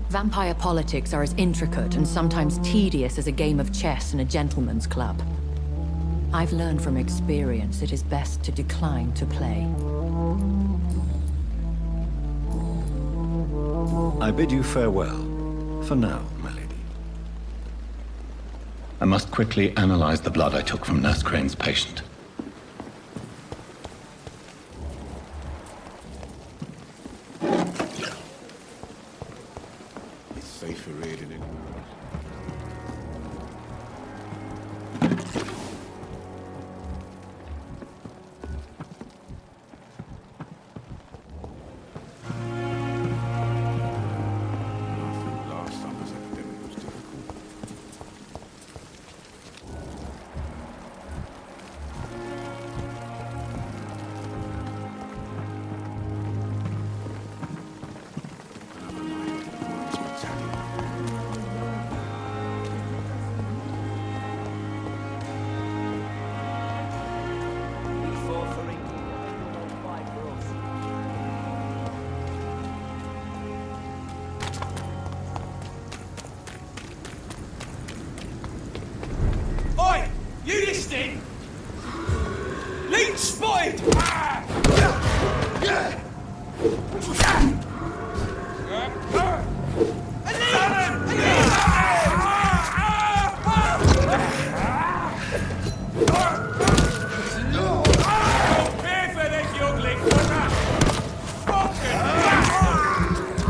Vampire politics are as intricate and sometimes tedious as a game of chess in a gentleman's club. I've learned from experience it is best to decline to play. I bid you farewell, for now, my lady. I must quickly analyze the blood I took from Nurse Crane's patient. It's safe for Reid in it. Last summer's epidemic was difficult. Oi! You listening? Leech spotted!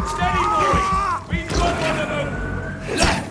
Steady, boys! We've got one of them! Left!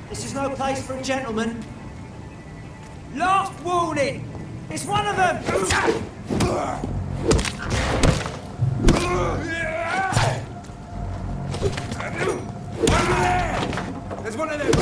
This is no place for a gentleman. Last warning! It's one of them! There's one of them!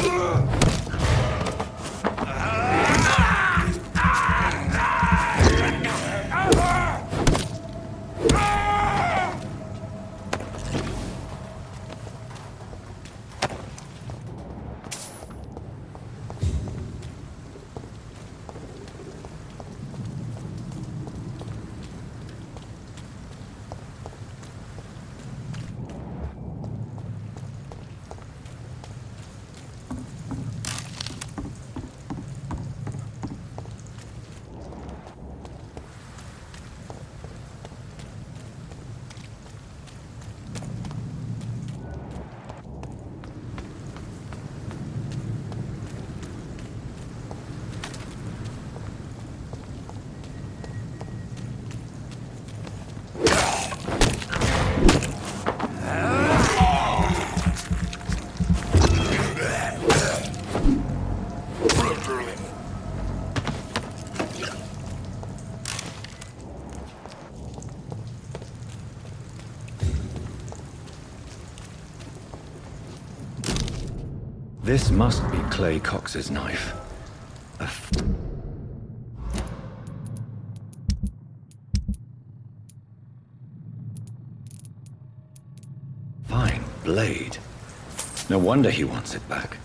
This must be Clay Cox's knife. Fine blade. No wonder he wants it back.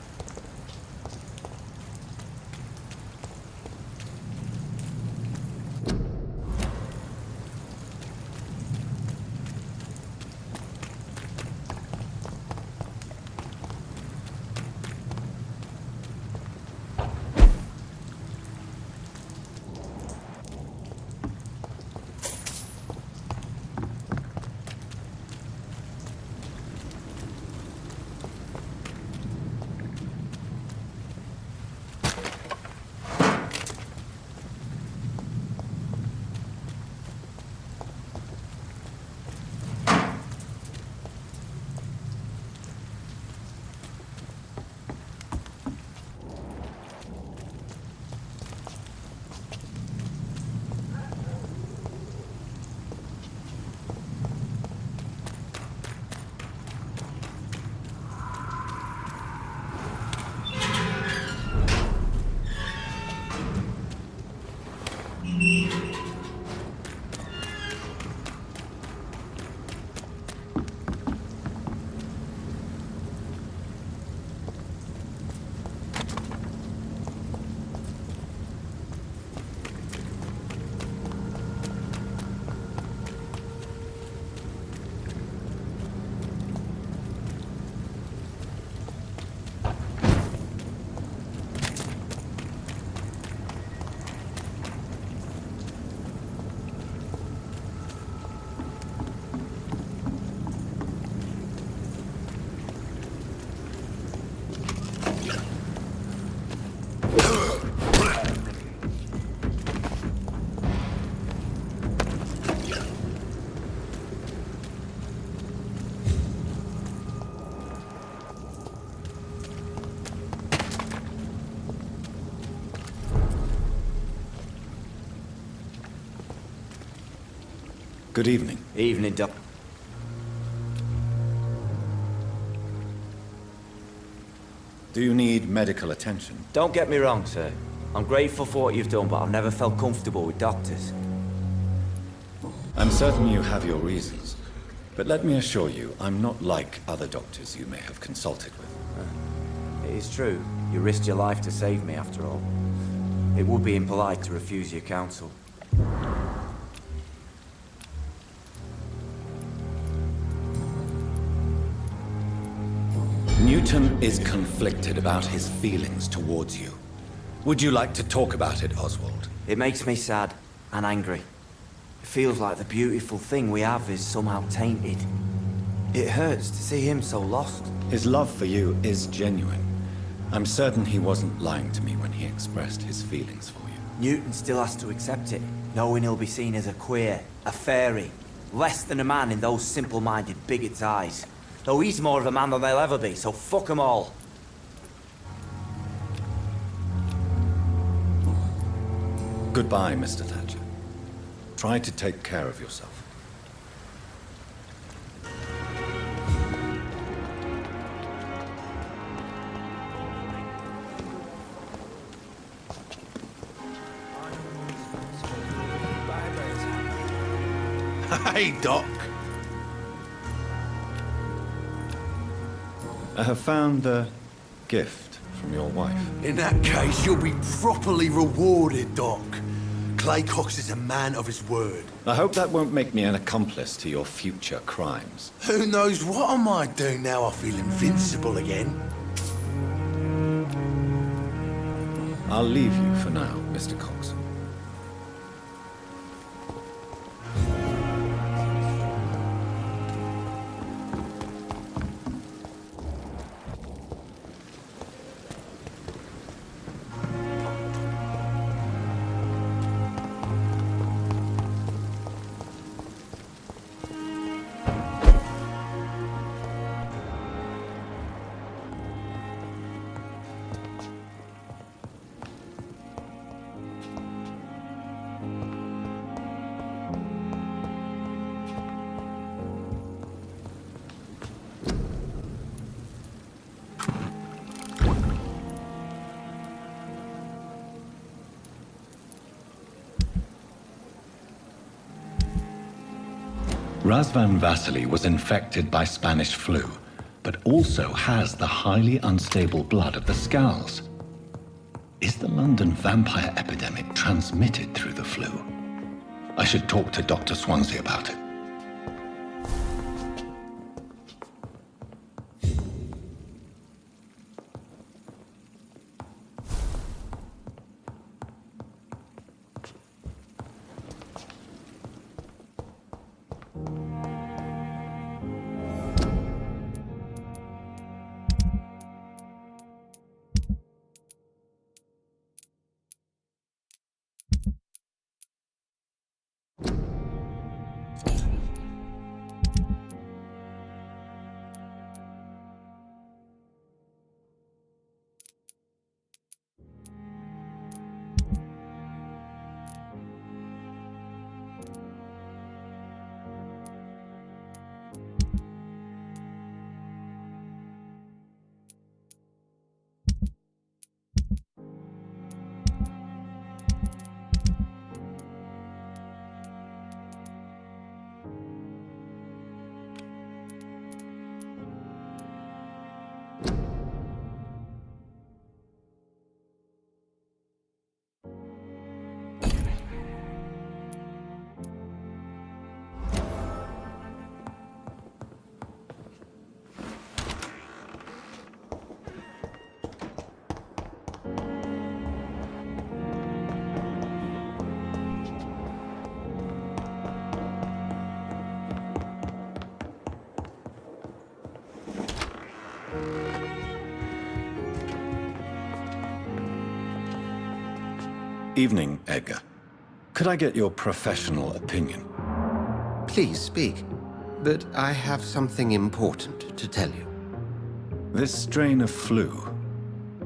Good evening. Evening, Doc. Do you need medical attention? Don't get me wrong, sir. I'm grateful for what you've done, but I've never felt comfortable with doctors. I'm certain you have your reasons. But let me assure you, I'm not like other doctors you may have consulted with. It is true. You risked your life to save me, after all. It would be impolite to refuse your counsel. Newton is conflicted about his feelings towards you. Would you like to talk about it, Oswald? It makes me sad and angry. It feels like the beautiful thing we have is somehow tainted. It hurts to see him so lost. His love for you is genuine. I'm certain he wasn't lying to me when he expressed his feelings for you. Newton still has to accept it, knowing he'll be seen as a queer, a fairy, less than a man in those simple-minded bigots' eyes. Though he's more of a man than they'll ever be, so fuck them all. Goodbye, Mr. Thatcher. Try to take care of yourself. Hey, Doc. I have found the gift from your wife. In that case, you'll be properly rewarded, Doc. Clay Cox is a man of his word. I hope that won't make me an accomplice to your future crimes. Who knows what I might do now I feel invincible again. I'll leave you for now, Mr. Cox. Razvan Vasily was infected by Spanish flu, but also has the highly unstable blood of the Scows. Is the London vampire epidemic transmitted through the flu? I should talk to Dr. Swansea about it. Evening, Edgar. Could I get your professional opinion? Please speak, but I have something important to tell you. This strain of flu,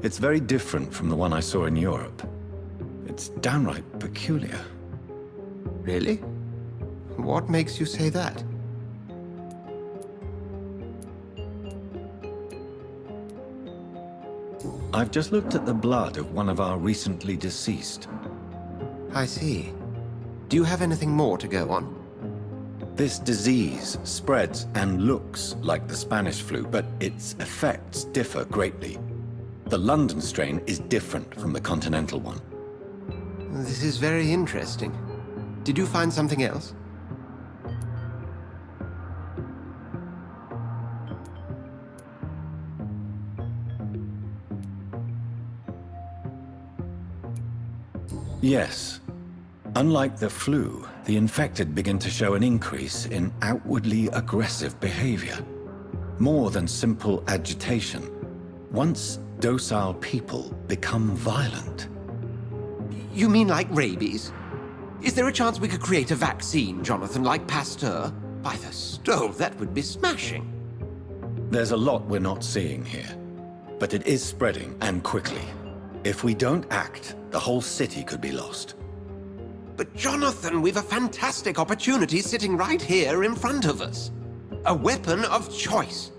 it's very different from the one I saw in Europe. It's downright peculiar. Really? What makes you say that? I've just looked at the blood of one of our recently deceased. I see. Do you have anything more to go on? This disease spreads and looks like the Spanish flu, but its effects differ greatly. The London strain is different from the continental one. This is very interesting. Did you find something else? Yes. Unlike the flu, the infected begin to show an increase in outwardly aggressive behavior. More than simple agitation. Once docile people become violent. You mean like rabies? Is there a chance we could create a vaccine, Jonathan, like Pasteur? By the stove, that would be smashing. There's a lot we're not seeing here. But it is spreading, and quickly. If we don't act, the whole city could be lost. But Jonathan, we've a fantastic opportunity sitting right here in front of us. A weapon of choice.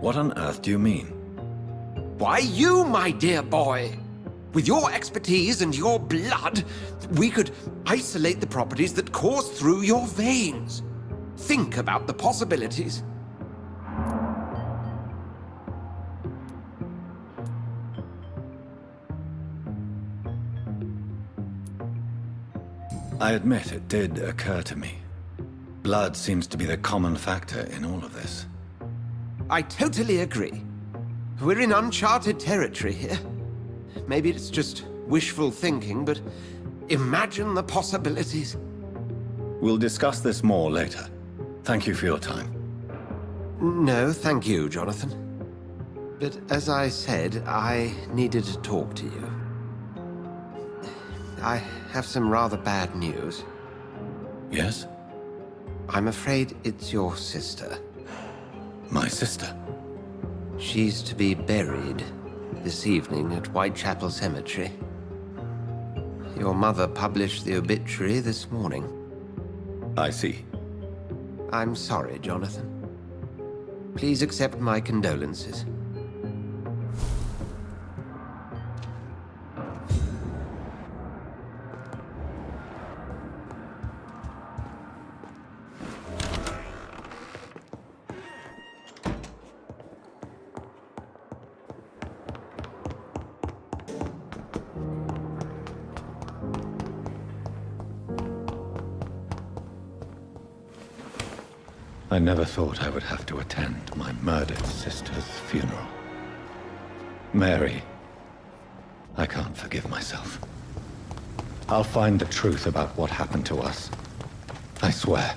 What on earth do you mean? Why, you, my dear boy. With your expertise and your blood, we could isolate the properties that course through your veins. Think about the possibilities. I admit it did occur to me. Blood seems to be the common factor in all of this. I totally agree. We're in uncharted territory here. Maybe it's just wishful thinking, but imagine the possibilities. We'll discuss this more later. Thank you for your time. No, thank you, Jonathan. But as I said, I needed to talk to you. I have some rather bad news. Yes? I'm afraid it's your sister. My sister? She's to be buried this evening at Whitechapel Cemetery. Your mother published the obituary this morning. I see. I'm sorry, Jonathan. Please accept my condolences. I never thought I would have to attend my murdered sister's funeral. Mary, I can't forgive myself. I'll find the truth about what happened to us. I swear.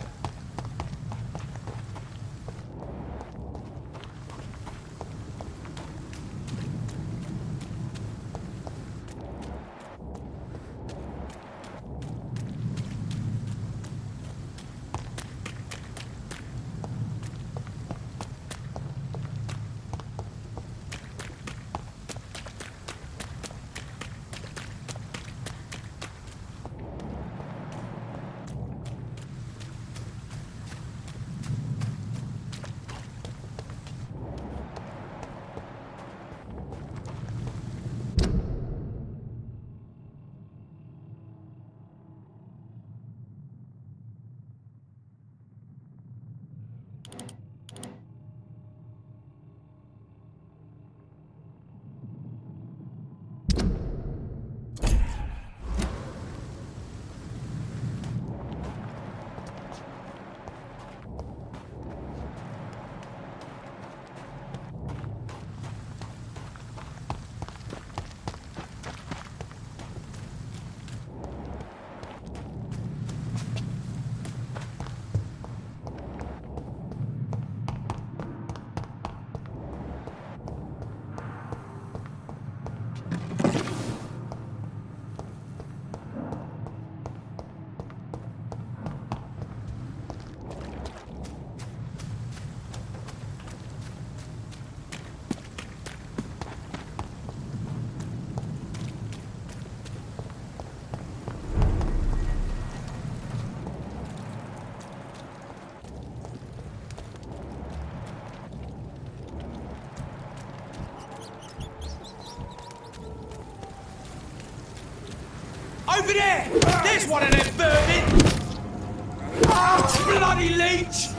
Over there! There's one of them vermin! Ah, bloody leech!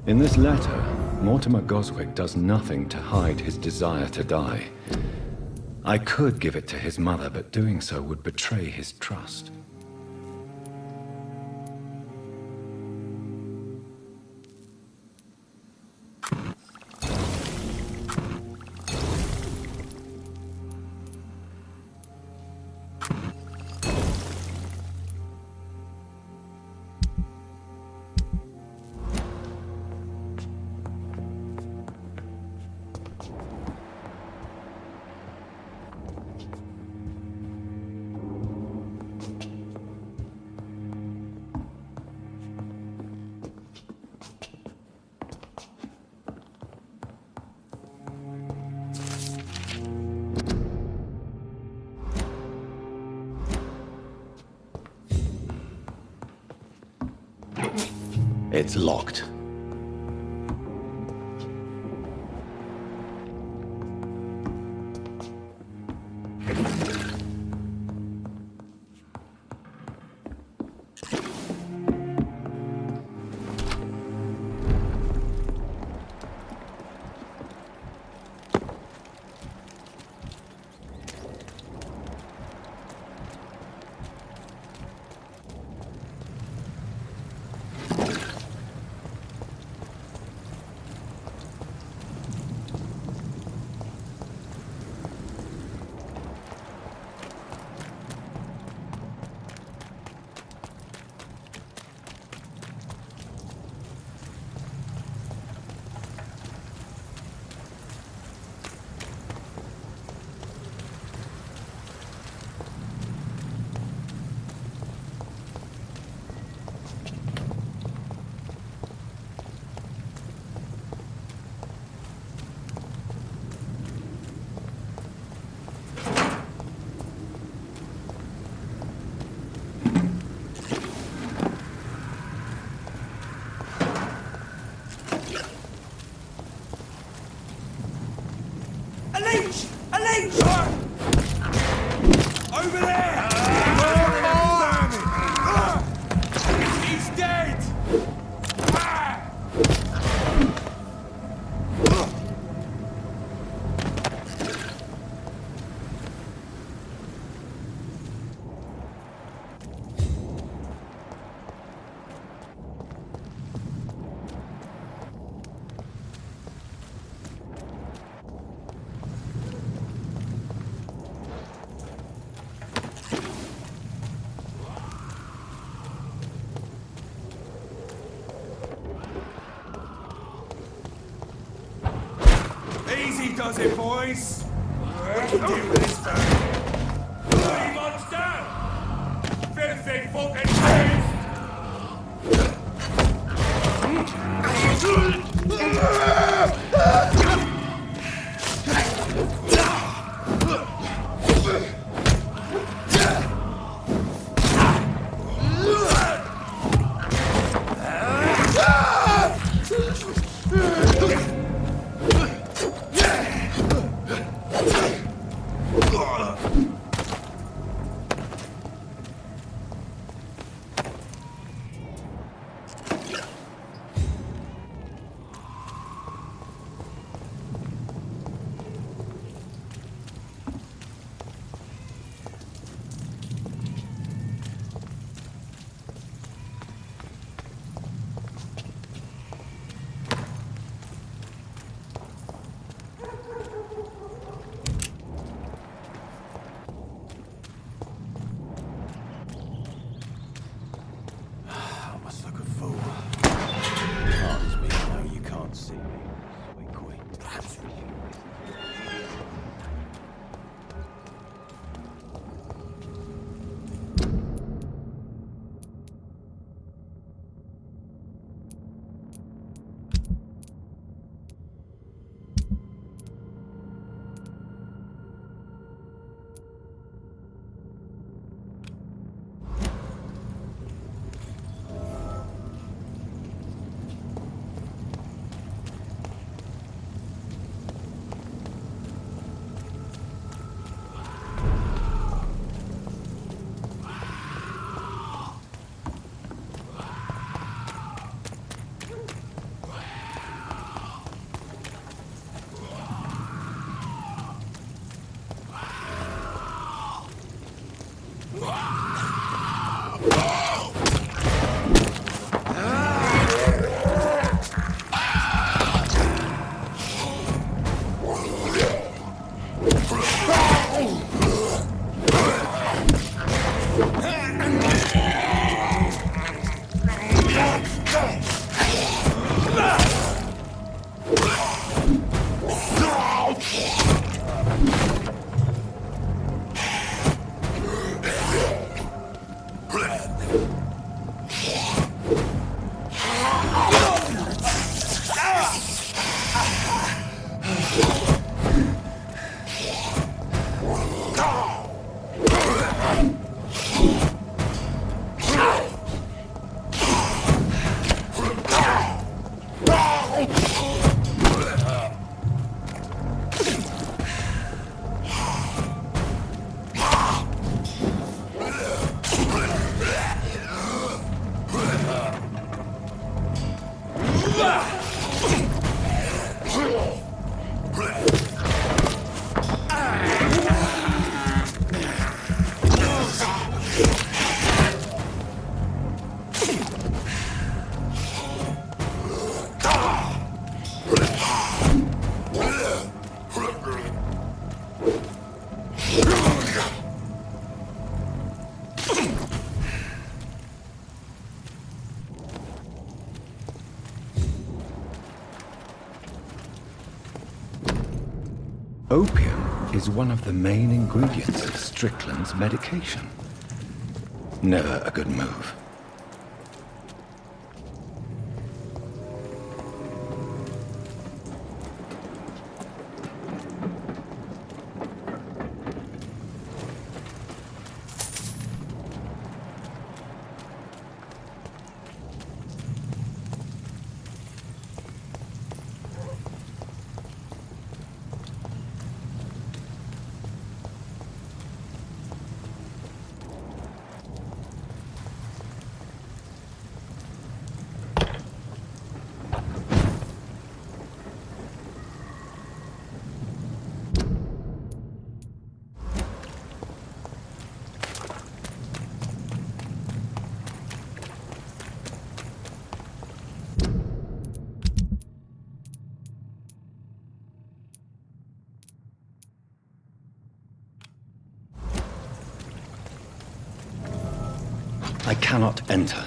In this letter, Mortimer Goswick does nothing to hide his desire to die. I could give it to his mother, but doing so would betray his trust. It's locked. Over there! He's dead! Easy does it, boys. We can deal with this time. Bloody monster! Filthy fucking beast! Opium is one of the main ingredients of Strickland's medication. Never a good move. I cannot enter.